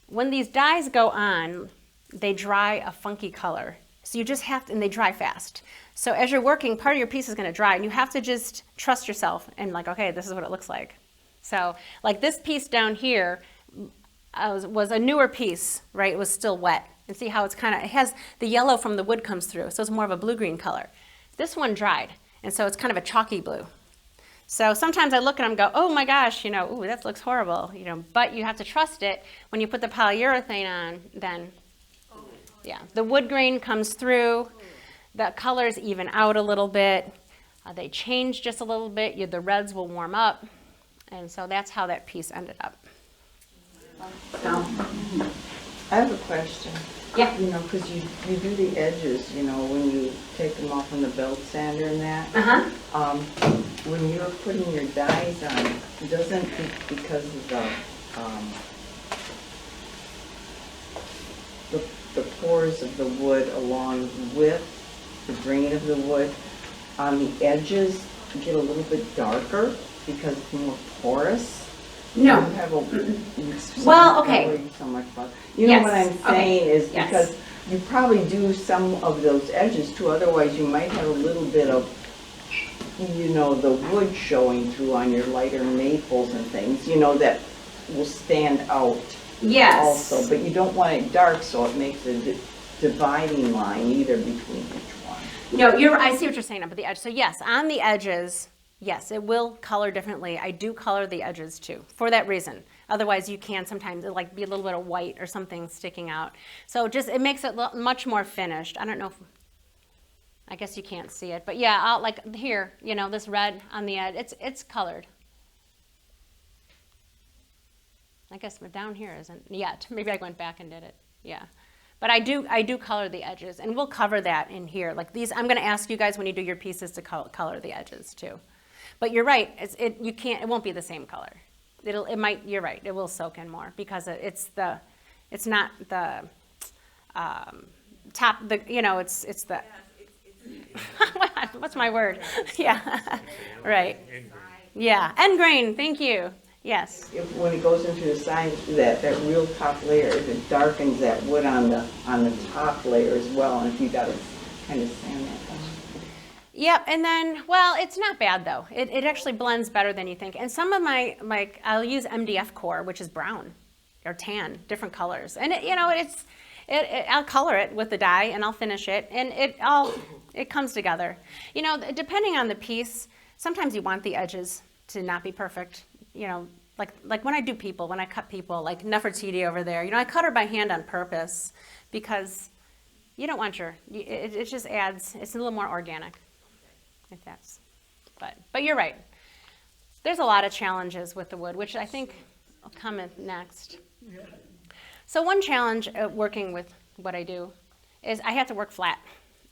when these dyes go on, they dry a funky color. So you just have to, and they dry fast. So as you're working, part of your piece is going to dry, and you have to just trust yourself and okay, this is what it looks like. So like this piece down here was a newer piece, right? It was still wet. And see how it has the yellow from the wood comes through, so it's more of a blue-green color. This one dried, and so it's kind of a chalky blue. So sometimes I look at them and go, oh my gosh, ooh, that looks horrible, but you have to trust it. When you put the polyurethane on, then, yeah, the wood grain comes through, the colors even out a little bit, they change just a little bit, the reds will warm up, and so that's how that piece ended up. Now, I have a question. Yeah. Because you do the edges, when you take them off on the belt sander and that. Uh-huh. When you're putting your dyes on, doesn't, because of the pores of the wood along with the grain of the wood, on the edges get a little bit darker because it's more porous? No. You have Well, okay. So much fun. Know what I'm saying is Yes. because you probably do some of those edges too, otherwise you might have a little bit of, the wood showing through on your lighter maples and things, that will stand out. Yes. Also, but you don't want it dark so it makes a dividing line either between each one. No, I see what you're saying about the edge. So yes, on the edges, yes, it will color differently. I do color the edges too, for that reason. Otherwise, you can sometimes be a little bit of white or something sticking out. So it makes it much more finished. I don't know if, I guess you can't see it, but yeah, like here, this red on the edge, it's colored. I guess down here isn't yet. Maybe I went back and did it. Yeah. But I do color the edges, and we'll cover that in here. Like these, I'm gonna ask you guys when you do your pieces to color the edges too. But you're right, it won't be the same color. You're right, it will soak in more because it's not the top, it's the, what's my word? Yeah, right. Yeah, end grain, thank you. Yes. When it goes into the sign, that real top layer, it darkens that wood on the top layer as well, and if you gotta kind of sand that down. Yep, and then, well, it's not bad though. It actually blends better than you think. And some of I'll use MDF Core, which is brown or tan, different colors. And I'll color it with the dye and I'll finish it, and it comes together. Depending on the piece, sometimes you want the edges to not be perfect. Like when I do people, when I cut people, like Nefertiti over there, I cut her by hand on purpose because you don't want it just adds, it's a little more organic, but you're right. There's a lot of challenges with the wood, which I think will come in next. So one challenge working with what I do is I have to work flat.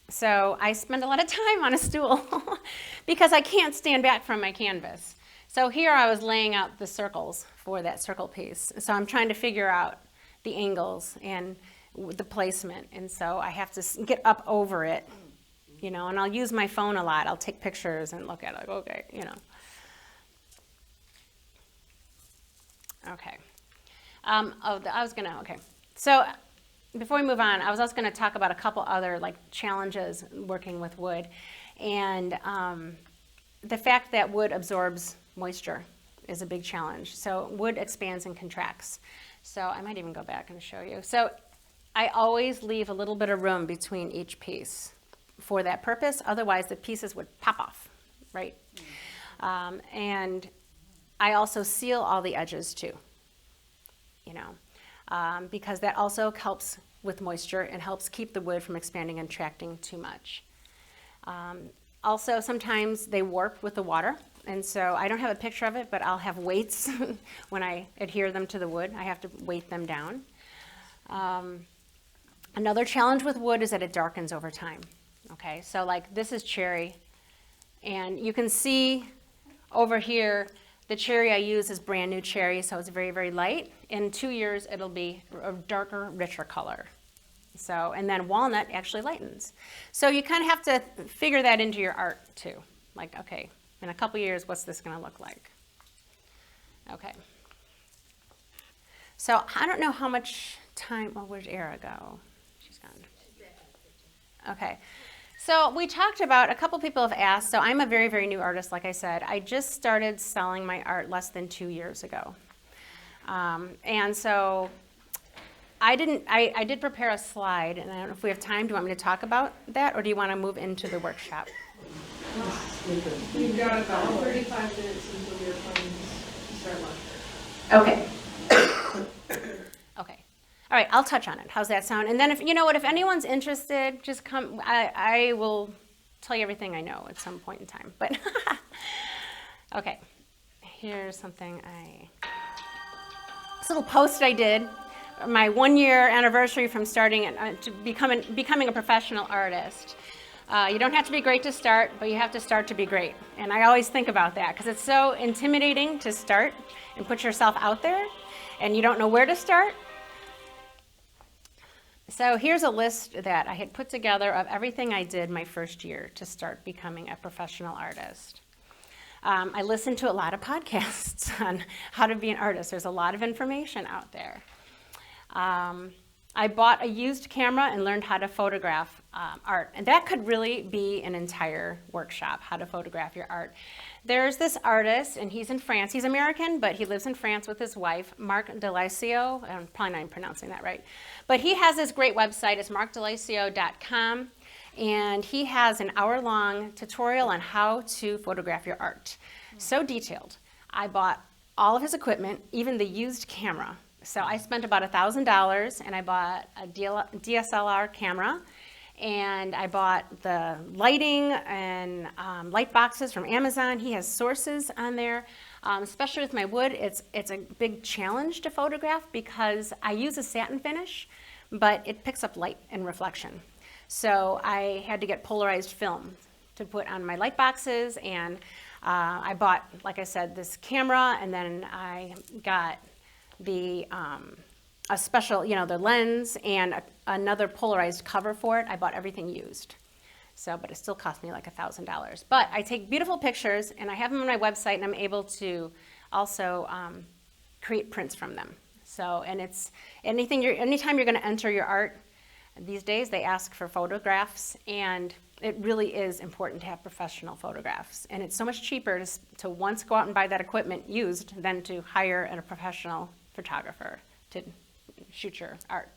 So I spend a lot of time on a stool because I can't stand back from my canvas. So here I was laying out the circles for that circle piece. So I'm trying to figure out the angles and the placement. And so I have to get up over it, and I'll use my phone a lot. I'll take pictures and look at it, okay. Okay. Okay. So before we move on, I was also gonna talk about a couple other challenges working with wood. And the fact that wood absorbs moisture is a big challenge. So wood expands and contracts. So I might even go back and show you. So I always leave a little bit of room between each piece for that purpose. Otherwise the pieces would pop off, right? And I also seal all the edges too, because that also helps with moisture and helps keep the wood from expanding and contracting too much. Also, sometimes they warp with the water, and so I don't have a picture of it, but I'll have weights when I adhere them to the wood. I have to weight them down. Another challenge with wood is that it darkens over time. Okay, so this is cherry, and you can see over here the cherry I use is brand new cherry, so it's very, very light. In 2 years, it'll be a darker, richer color. So, and then walnut actually lightens. So you kind of have to figure that into your art too. Okay, in a couple years, what's this gonna look like? Okay. So I don't know how much time, where'd Era go? She's gone. Okay. So we talked about, a couple people have asked, so I'm a very, very new artist, like I said. I just started selling my art less than 2 years ago. And so I did prepare a slide, and I don't know if we have time. Do you want me to talk about that, or do you want to move into the workshop? We've got about 35 minutes until your funds start lunch. Okay. Okay. All right, I'll touch on it. How's that sound? And then if anyone's interested, just come. I will tell you everything I know at some point in time. But okay, here's something this little post I did. My 1-year anniversary from starting to becoming a professional artist. You don't have to be great to start, but you have to start to be great. And I always think about that because it's so intimidating to start and put yourself out there, and you don't know where to start. So here's a list that I had put together of everything I did my first year to start becoming a professional artist. I listened to a lot of podcasts on how to be an artist. There's a lot of information out there. I bought a used camera and learned how to photograph art. And that could really be an entire workshop, how to photograph your art. There's this artist, and he's in France. He's American, but he lives in France with his wife, Marc Delacio. I'm probably not pronouncing that right. But he has this great website. It's marcdelacio.com. And he has an hour-long tutorial on how to photograph your art. So detailed. I bought all of his equipment, even the used camera. So I spent about $1,000, and I bought a DSLR camera, and I bought the lighting and light boxes from Amazon. He has sources on there. Especially with my wood, it's a big challenge to photograph because I use a satin finish, but it picks up light and reflection. So I had to get polarized film to put on my light boxes, and I bought, like I said, this camera, and then I got the a special, the lens and another polarized cover for it. I bought everything used. So, but it still cost me like $1,000. But I take beautiful pictures, and I have them on my website, and I'm able to also create prints from them. So, and it's anytime you're going to enter your art these days, they ask for photographs, and it really is important to have professional photographs. And it's so much cheaper to once go out and buy that equipment used than to hire a professional photographer to shoot your art.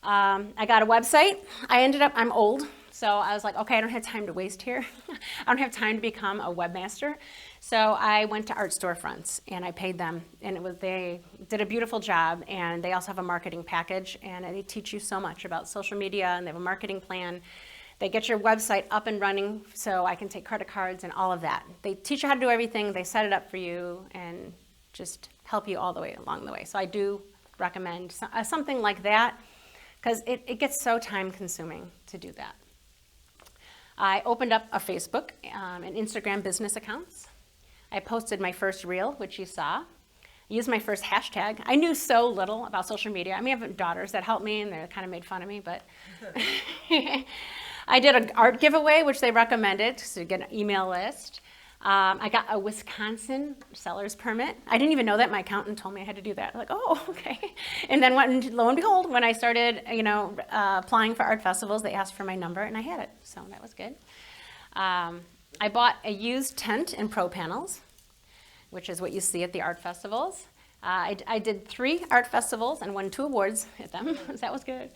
I got a website. I'm old, so I was like, okay, I don't have time to waste here. I don't have time to become a webmaster. So I went to art storefronts and I paid them, and they did a beautiful job, and they also have a marketing package, and they teach you so much about social media, and they have a marketing plan. They get your website up and running so I can take credit cards and all of that. They teach you how to do everything. They set it up for you and just help you all the way along the way. So I do recommend something like that, because it gets so time consuming to do that. I opened up a Facebook and Instagram business accounts. I posted my first reel, which you saw. I used my first hashtag. I knew so little about social media. I mean, I have daughters that helped me, and they kind of made fun of me, but I did an art giveaway, which they recommended to get an email list. I got a Wisconsin seller's permit. I didn't even know that. My accountant told me I had to do that. I'm like, oh, okay. And then lo and behold, when I started, applying for art festivals, they asked for my number, and I had it. So that was good. I bought a used tent and pro panels, which is what you see at the art festivals. I did 3 art festivals and won 2 awards at them. So that was good.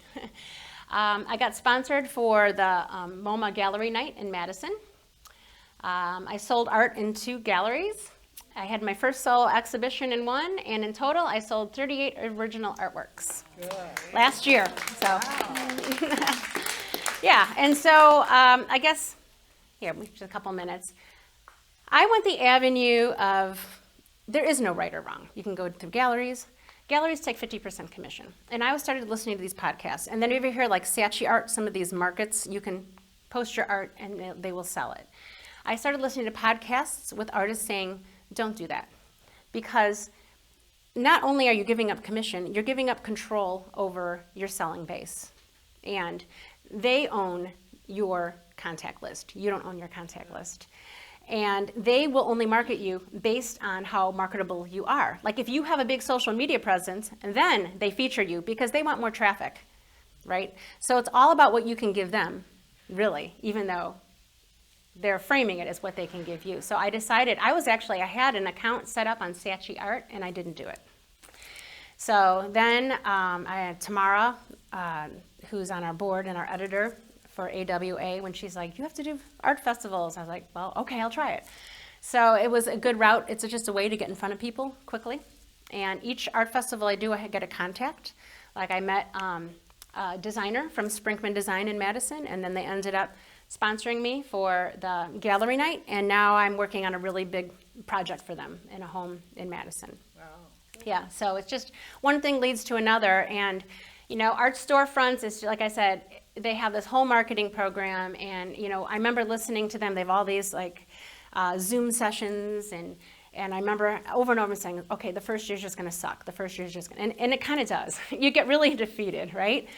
I got sponsored for the MoMA Gallery Night in Madison. I sold art in 2 galleries. I had my first solo exhibition in one, and in total I sold 38 original artworks last year. So, yeah, and so I guess, just a couple minutes. I went the avenue of, there is no right or wrong. You can go through galleries. Galleries take 50% commission. And I started listening to these podcasts. And then over here, like Saatchi Art, some of these markets, you can post your art and they will sell it. I started listening to podcasts with artists saying, don't do that. Because not only are you giving up commission, you're giving up control over your selling base. And they own your contact list. You don't own your contact list. And they will only market you based on how marketable you are. Like if you have a big social media presence, then they feature you because they want more traffic, right? So it's all about what you can give them, really, even though they're framing it as what they can give you. So I decided, I had an account set up on Saatchi Art, and I didn't do it. So then I had Tamara, who's on our board and our editor for AWA, when she's like, you have to do art festivals. I was like, well, okay, I'll try it. So it was a good route. It's just a way to get in front of people quickly. And each art festival I do, I get a contact. Like I met a designer from Sprinkman Design in Madison, and then they ended up sponsoring me for the gallery night, and now I'm working on a really big project for them in a home in Madison. Wow. Yeah, so it's just one thing leads to another, and art storefronts is, like I said, they have this whole marketing program, and I remember listening to them. They have all these like Zoom sessions, and I remember over and over saying, okay, the first year's just gonna suck. The first year's just gonna, and it kind of does. You get really defeated, right?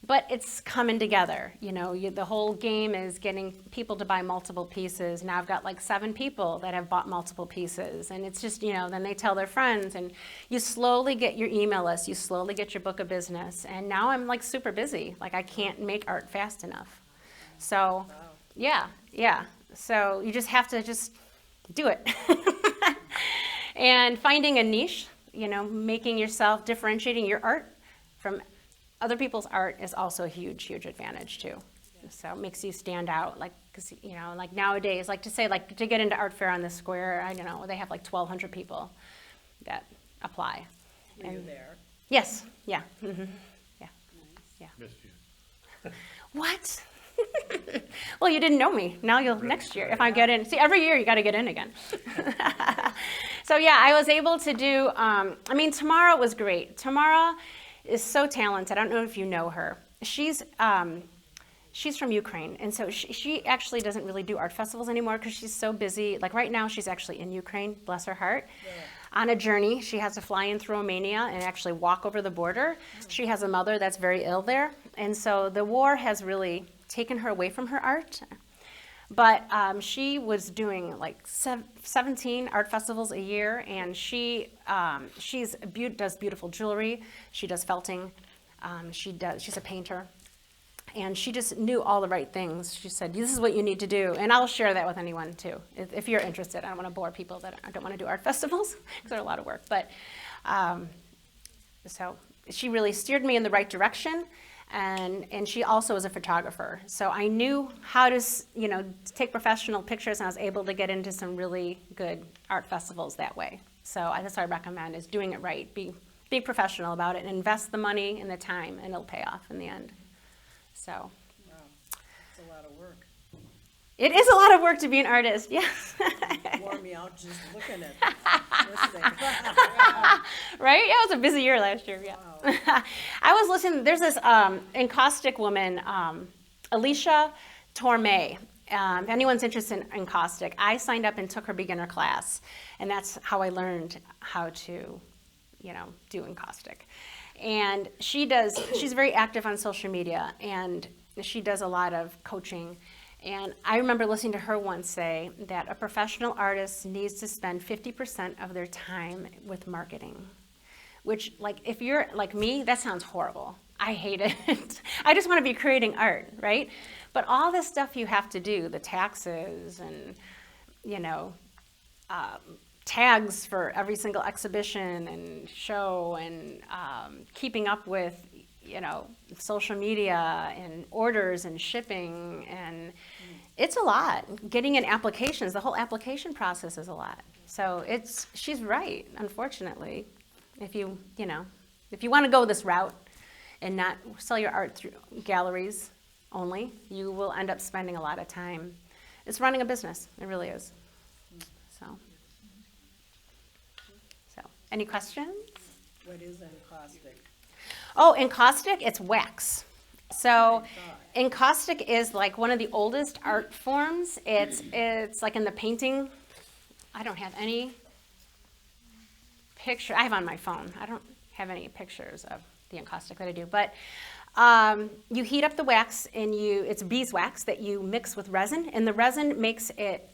But it's coming together. The whole game is getting people to buy multiple pieces. Now I've got like 7 people that have bought multiple pieces. And it's just, then they tell their friends. And you slowly get your email list. You slowly get your book of business. And now I'm like super busy. Like I can't make art fast enough. So, yeah. So you just have to just do it. And finding a niche, making yourself, differentiating your art from other people's art is also a huge advantage too. So it makes you stand out, like, cause like nowadays, like to get into art fair on the square, I don't know, they have like 1,200 people that apply. Were you there? Yes, yeah, mm-hmm. Yeah. Missed you. What? Well, you didn't know me. Now you'll next year if I get in. See, every year you got to get in again. So yeah, I was able to do. Tamara was great. Tamara is so talented. I don't know if you know her. She's from Ukraine, and so she actually doesn't really do art festivals anymore because she's so busy. Like right now, she's actually in Ukraine, bless her heart, on a journey. She has to fly in through Romania and actually walk over the border. She has a mother that's very ill there, and so the war has really taken her away from her art. But she was doing like 17 art festivals a year, and she's does beautiful jewelry. She does felting. She's a painter, and she just knew all the right things. She said, "This is what you need to do," and I'll share that with anyone too, if you're interested. I don't want to bore people that don't want to do art festivals because they're a lot of work. But so she really steered me in the right direction. And she also is a photographer. So I knew how to, take professional pictures, and I was able to get into some really good art festivals that way. So that's what I recommend, is doing it right. Be professional about it and invest the money and the time, and it'll pay off in the end. So. Wow, it's a lot of work. It is a lot of work to be an artist, yes. Wore me out just looking at this thing. Right? Yeah, it was a busy year last year, yeah. Wow. I was listening, there's this encaustic woman, Alicia Torme. If anyone's interested in encaustic, I signed up and took her beginner class, and that's how I learned how to, do encaustic. And she's very active on social media, and she does a lot of coaching. And I remember listening to her once say that a professional artist needs to spend 50% of their time with marketing, which, like, if you're like me, that sounds horrible. I hate it. I just want to be creating art, right? But all this stuff you have to do, the taxes and, tags for every single exhibition and show, and keeping up with, social media and orders and shipping, and it's a lot. Getting in applications, the whole application process is a lot. So she's right, unfortunately. If you want to go this route and not sell your art through galleries only, you will end up spending a lot of time. It's running a business, it really is. So any questions? What is encaustic? Oh, encaustic, it's wax. So encaustic is like one of the oldest art forms. It's like in the painting. I don't have any picture. I have on my phone. I don't have any pictures of the encaustic that I do. But you heat up the wax, and it's beeswax that you mix with resin, and the resin makes it,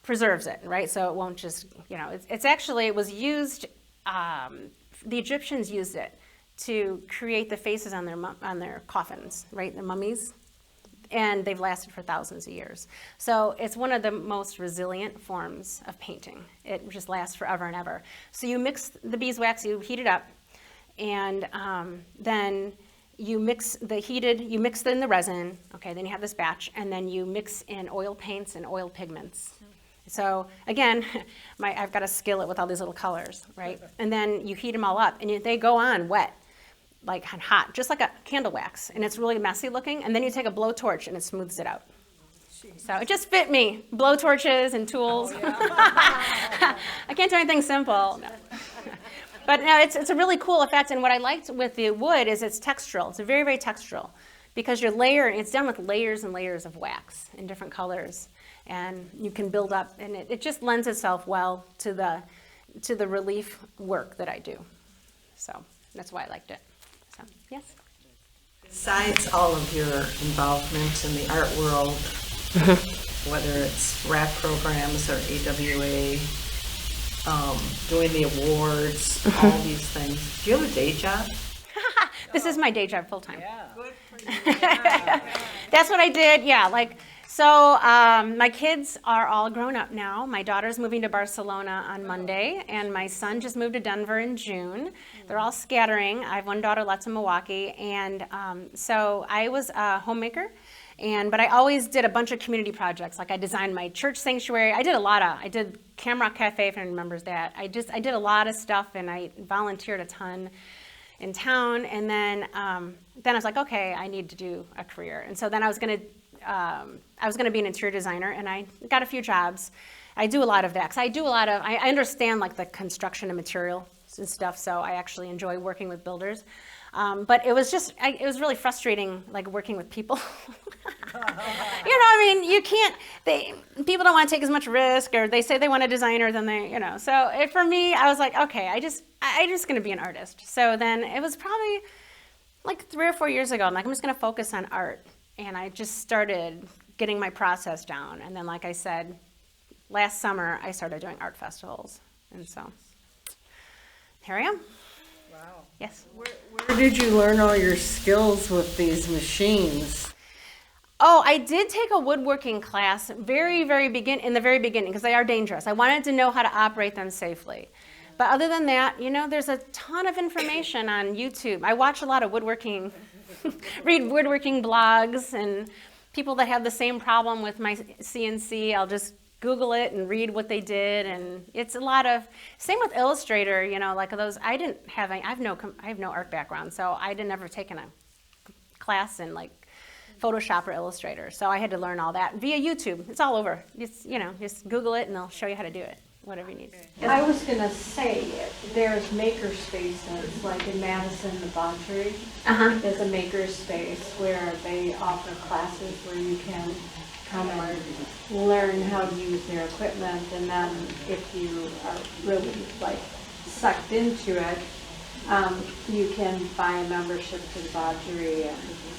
preserves it, right? So it won't just, it's actually, it was used, the Egyptians used it to create the faces on their coffins, right, the mummies, and they've lasted for thousands of years. So it's one of the most resilient forms of painting. It just lasts forever and ever. So you mix the beeswax, you heat it up, and then you mix in the resin, okay, then you have this batch, and then you mix in oil paints and oil pigments. So again, I've got a skillet with all these little colors, right? And then you heat them all up, and they go on wet, like hot, just like a candle wax, and it's really messy looking, and then you take a blowtorch and it smooths it out. So it just fit me, blowtorches and tools. Oh, yeah. I can't do anything simple. No. But no, it's a really cool effect, and what I liked with the wood is it's textural. It's very, very textural, because it's done with layers and layers of wax in different colors. And you can build up, and it just lends itself well to the relief work that I do. So that's why I liked it. So yes. Besides all of your involvement in the art world, whether it's rap programs or AWA, doing the awards, all these things, do you have a day job? This is my day job full time. Yeah. Good for you. That's what I did. Yeah, So my kids are all grown up now. My daughter's moving to Barcelona on Monday, and my son just moved to Denver in June. They're all scattering. I have one daughter, lots in Milwaukee, and so I was a homemaker, but I always did a bunch of community projects. Like I designed my church sanctuary. I did Camrock Cafe, if anyone remembers that. I did a lot of stuff, and I volunteered a ton in town, and then I was like, okay, I need to do a career, and so then I was going to be an interior designer, and I got a few jobs. I do a lot of that, because I understand like the construction and material and stuff, so I actually enjoy working with builders. But it was it was really frustrating, like working with people. I mean, you can't, people don't want to take as much risk, or they say they want a designer, then they, So for me, I was like, okay, I'm just going to be an artist. So then it was probably like 3 or 4 years ago, I'm like, I'm just going to focus on art. And I just started getting my process down. And then, like I said, last summer, I started doing art festivals. And so here I am. Wow. Yes. Where did you learn all your skills with these machines? Oh, I did take a woodworking class in the very beginning, because they are dangerous. I wanted to know how to operate them safely. But other than that, there's a ton of information on YouTube. I watch a lot of woodworking, read woodworking blogs, and people that have the same problem with my CNC, I'll just Google it and read what they did, and it's a lot of, same with Illustrator, like those, I have no art background, so I didn't ever taken a class in like Photoshop or Illustrator, so I had to learn all that via YouTube. It's all over. Just Google it and they'll show you how to do it, whatever you need. I was going to say, there's maker spaces, like in Madison, the Bonchery is a maker space where they offer classes where you can come and learn how to use their equipment, and then if you are really like sucked into it, you can buy a membership to the Bonchery.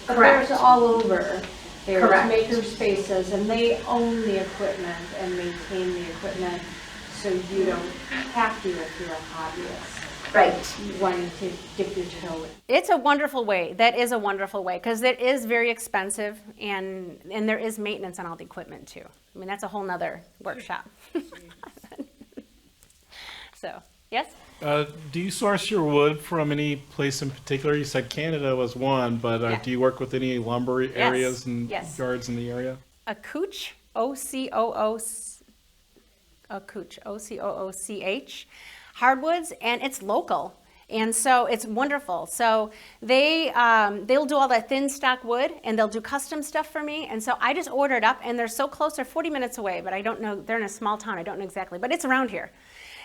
But Correct. there's all over. There's Correct. maker spaces, and they own the equipment and maintain the equipment, so you don't have to if you're a hobbyist. Right. Wanting to dip your toe in. It's a wonderful way. That is a wonderful way, because it is very expensive, and there is maintenance on all the equipment too. I mean, that's a whole nother workshop. So, yes? Do you source your wood from any place in particular? You said Canada was one, but Yeah. do you work with any lumber areas and Yes. yards in the area? Accooch, O-C-O-O-C-H, O-C-O-O-C-H, hardwoods, and it's local. And so it's wonderful. So they'll do all that thin stock wood, and they'll do custom stuff for me. And so I just order it up, and they're so close. They're 40 minutes away, but I don't know. They're in a small town. I don't know exactly, but it's around here.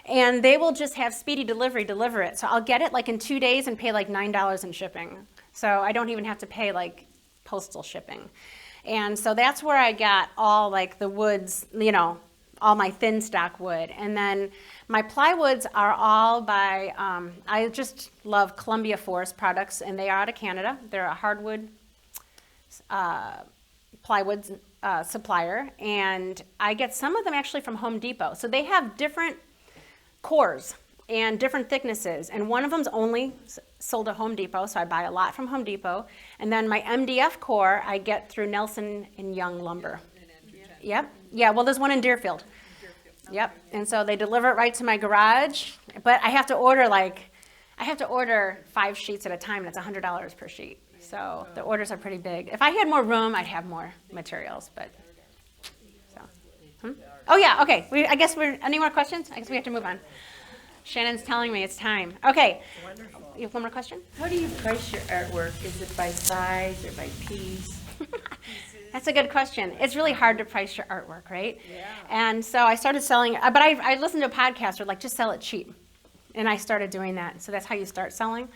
And they will just have speedy delivery, deliver it. So I'll get it like in 2 days and pay like $9 in shipping. So I don't even have to pay like postal shipping. And so that's where I got all like the woods, all my thin stock wood. And then my plywoods are all by, I just love Columbia Forest products, and they are out of Canada. They're a hardwood plywood supplier. And I get some of them actually from Home Depot. So they have different cores and different thicknesses, and one of them's only sold at Home Depot, so I buy a lot from Home Depot. And then my MDF core I get through Nelson and Young Lumber. Yep. Yeah, well, there's one in Deerfield. Yep. And so they deliver it right to my garage, but I have to order 5 sheets at a time, and it's $100 per sheet. So the orders are pretty big. If I had more room, I'd have more materials, but so. Oh yeah, okay. I guess any more questions? I guess we have to move on. Shannon's telling me it's time. Okay. Wonderful. You have one more question? How do you price your artwork? Is it by size or by piece? That's a good question. It's really hard to price your artwork, right? Yeah. And so I started selling, but I listened to a podcast where like, just sell it cheap. And I started doing that. So that's how you start selling.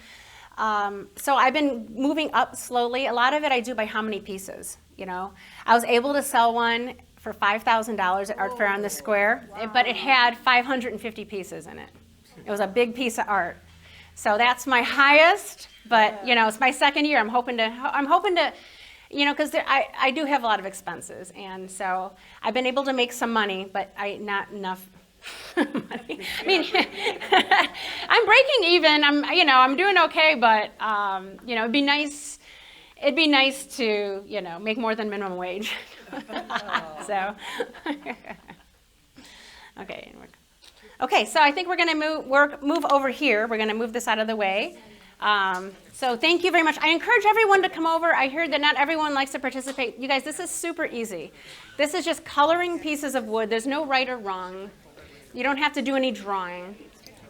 So I've been moving up slowly. A lot of it I do by how many pieces, I was able to sell one for $5,000 at Art Fair on the Square, but it had 550 pieces in it. It was a big piece of art. So that's my highest, but it's my second year. I'm hoping to, because I do have a lot of expenses, and so I've been able to make some money, but not enough money. I mean, I'm breaking even. I'm doing okay, but it'd be nice. It'd be nice to make more than minimum wage. So, okay. So I think we're going to move over here. We're going to move this out of the way. So thank you very much. I encourage everyone to come over. I heard that not everyone likes to participate. You guys, this is super easy. This is just coloring pieces of wood. There's no right or wrong. You don't have to do any drawing.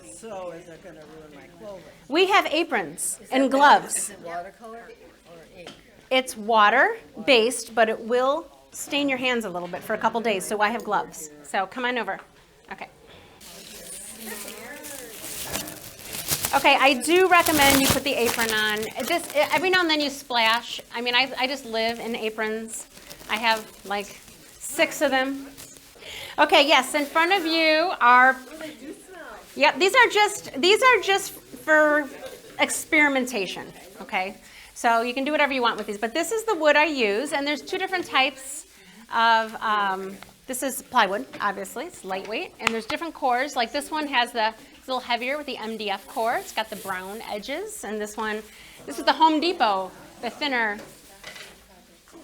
So is that going to ruin my clothing? We have aprons and gloves. Is it watercolor or ink? It's water-based, but it will stain your hands a little bit for a couple days, so I have gloves. So come on over. Okay. Okay, I do recommend you put the apron on. Every now and then you splash. I mean, I just live in aprons. I have like 6 of them. Okay, yes, in front of you are, yep, these are just for experimentation, okay? So you can do whatever you want with these, but this is the wood I use, and there's 2 different types of, this is plywood, obviously, it's lightweight, and there's different cores. Like this one has it's a little heavier with the MDF core. It's got the brown edges, and this is the Home Depot, the thinner.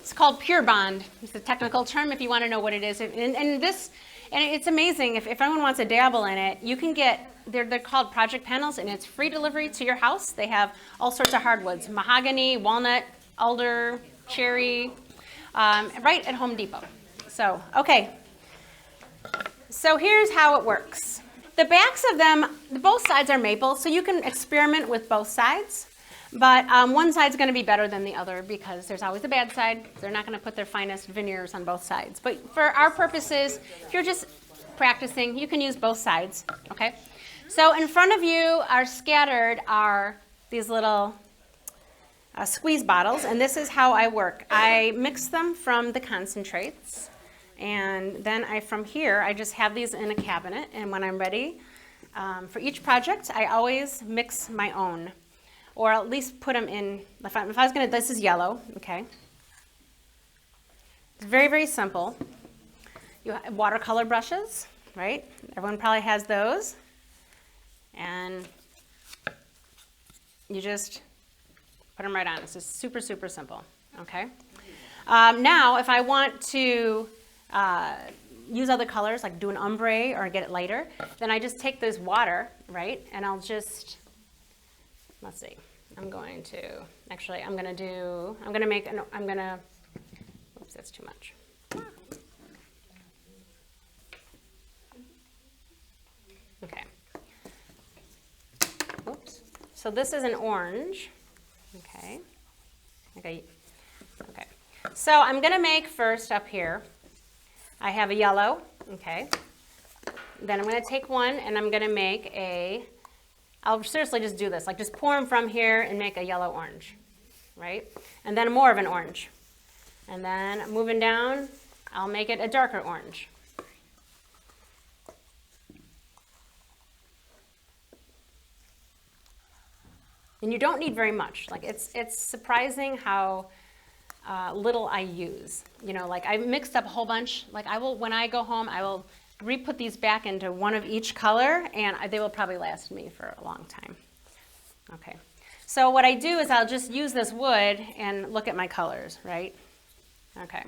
It's called Pure Bond. It's the technical term if you want to know what it is. And it's amazing. If anyone wants to dabble in it, you can get, they're called project panels, and it's free delivery to your house. They have all sorts of hardwoods, mahogany, walnut, alder, cherry, right at Home Depot. So, okay. So here's how it works. The backs of them, both sides are maple, so you can experiment with both sides. But one side's going to be better than the other because there's always the bad side. They're not going to put their finest veneers on both sides. But for our purposes, if you're just practicing, you can use both sides, okay? So in front of you are scattered these little squeeze bottles, and this is how I work. I mix them from the concentrates, and then from here, I just have these in a cabinet, and when I'm ready for each project, I always mix my own. Or at least put them in, if I was going to, this is yellow, okay? It's very, very simple. You have watercolor brushes, right? Everyone probably has those. And you just put them right on. It's just super, super simple, okay? Now, if I want to use other colors, like do an ombre or get it lighter, then I just take this water, right? And I'll just, let's see, oops, that's too much. Okay. Oops. So this is an orange, okay. Okay. So I'm gonna make first up here, I have a yellow, okay. Then I'm gonna take one and I'm gonna make I'll seriously just do this, like just pour them from here and make a yellow-orange, right? And then more of an orange. And then moving down, I'll make it a darker orange. And you don't need very much. Like it's surprising how little I use. You know, like I mixed up a whole bunch. Like when I go home, I will re-put these back into one of each color, and they will probably last me for a long time. Okay, so what I do is I'll just use this wood and look at my colors, right? Okay,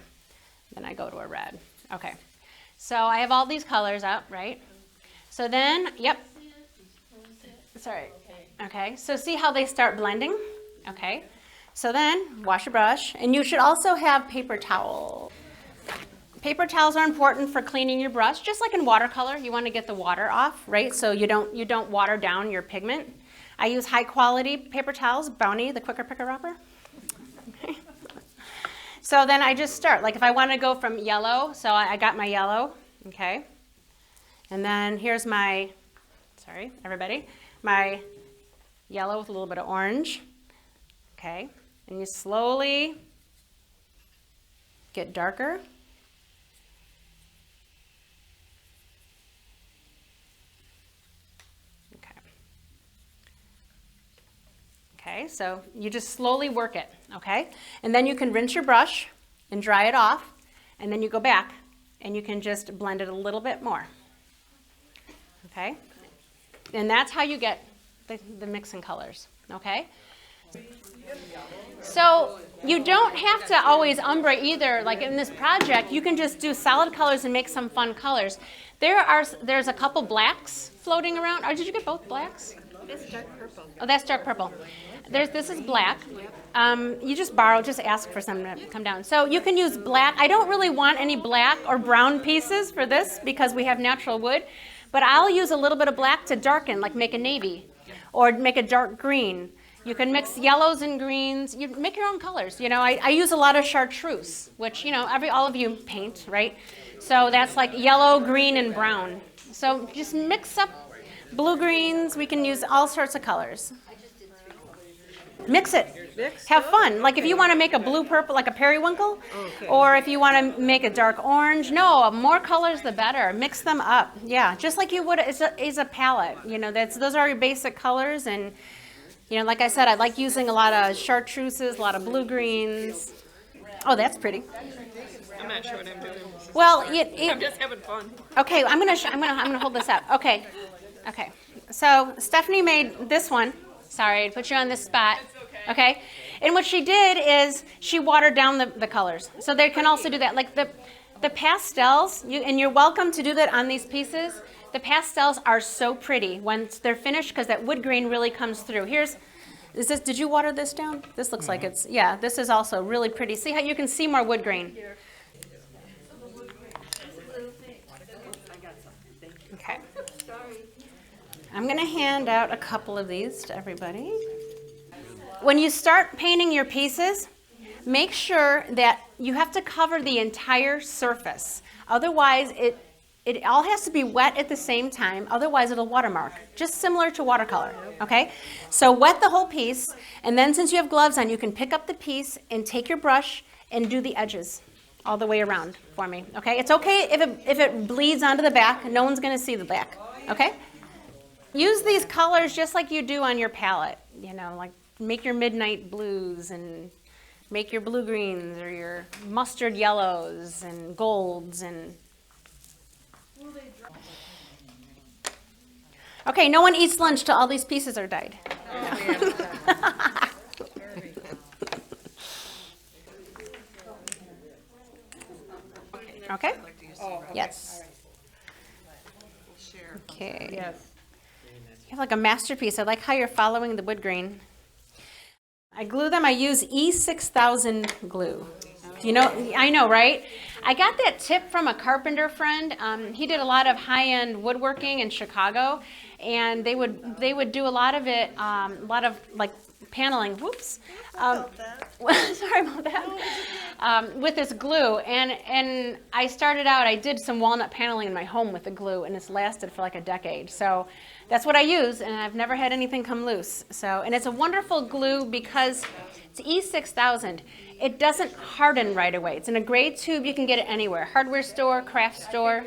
then I go to a red. Okay, so I have all these colors up, right? So then, yep, sorry. Okay, so see how they start blending? Okay, so then wash your brush, and you should also have paper towel. Paper towels are important for cleaning your brush, just like in watercolor. You want to get the water off, right? So you don't water down your pigment. I use high quality paper towels, Bounty, the quicker picker upper. Okay. So then I just start. Like if I want to go from yellow, so I got my yellow, okay. And then here's my, sorry, everybody, my yellow with a little bit of orange, okay. And you slowly get darker. Okay, so you just slowly work it, okay? And then you can rinse your brush and dry it off, and then you go back and you can just blend it a little bit more, okay? And that's how you get the mix in colors, okay? So you don't have to always ombre either. Like in this project, you can just do solid colors and make some fun colors. There's a couple blacks floating around. Oh, did you get both blacks? It's dark purple. Oh, that's dark purple. This is black. You just ask for some to come down. So you can use black. I don't really want any black or brown pieces for this because we have natural wood, but I'll use a little bit of black to darken, like make a navy or make a dark green. You can mix yellows and greens. You make your own colors. You know, I use a lot of chartreuse, which, you know, all of you paint, right? So that's like yellow, green, and brown. So just mix up blue greens, we can use all sorts of colors. Mix it. Have fun. Like if you want to make a blue purple, like a periwinkle, or if you want to make a dark orange, no, more colors the better. Mix them up. Yeah, just like you would as a palette. You know, those are your basic colors, and you know, like I said, I like using a lot of chartreuses, a lot of blue greens. Oh, that's pretty. I'm not sure what I'm doing. Well, I'm just having fun. Okay, I'm gonna hold this up. Okay. So Stephanie made this one. Sorry to put you on this spot. Okay. And what she did is she watered down the colors. So they can also do that. Like the pastels, and you're welcome to do that on these pieces. The pastels are so pretty once they're finished because that wood grain really comes through. Did you water this down? This looks like it's, yeah, this is also really pretty. See how you can see more wood grain? Okay. I'm going to hand out a couple of these to everybody. When you start painting your pieces, make sure that you have to cover the entire surface. Otherwise, it all has to be wet at the same time. Otherwise, it'll watermark, just similar to watercolor, okay? So wet the whole piece, and then since you have gloves on, you can pick up the piece and take your brush and do the edges all the way around for me, okay? It's okay if it bleeds onto the back. No one's going to see the back, okay? Use these colors just like you do on your palette, you know, like make your midnight blues and make your blue greens or your mustard yellows and golds and... Okay, no one eats lunch till all these pieces are dyed. Okay? Yes. Okay. Yes. You have like a masterpiece. I like how you're following the wood grain. I glue them. I use E6000 glue. You know, I know, right? I got that tip from a carpenter friend. He did a lot of high-end woodworking in Chicago, and they would do a lot of it, a lot of like paneling. Whoops. Sorry about that. With this glue, and I started out. I did some walnut paneling in my home with the glue, and it's lasted for like a decade. So that's what I use, and I've never had anything come loose. So, and it's a wonderful glue because it's E6000. It doesn't harden right away. It's in a gray tube. You can get it anywhere. Hardware store, craft store.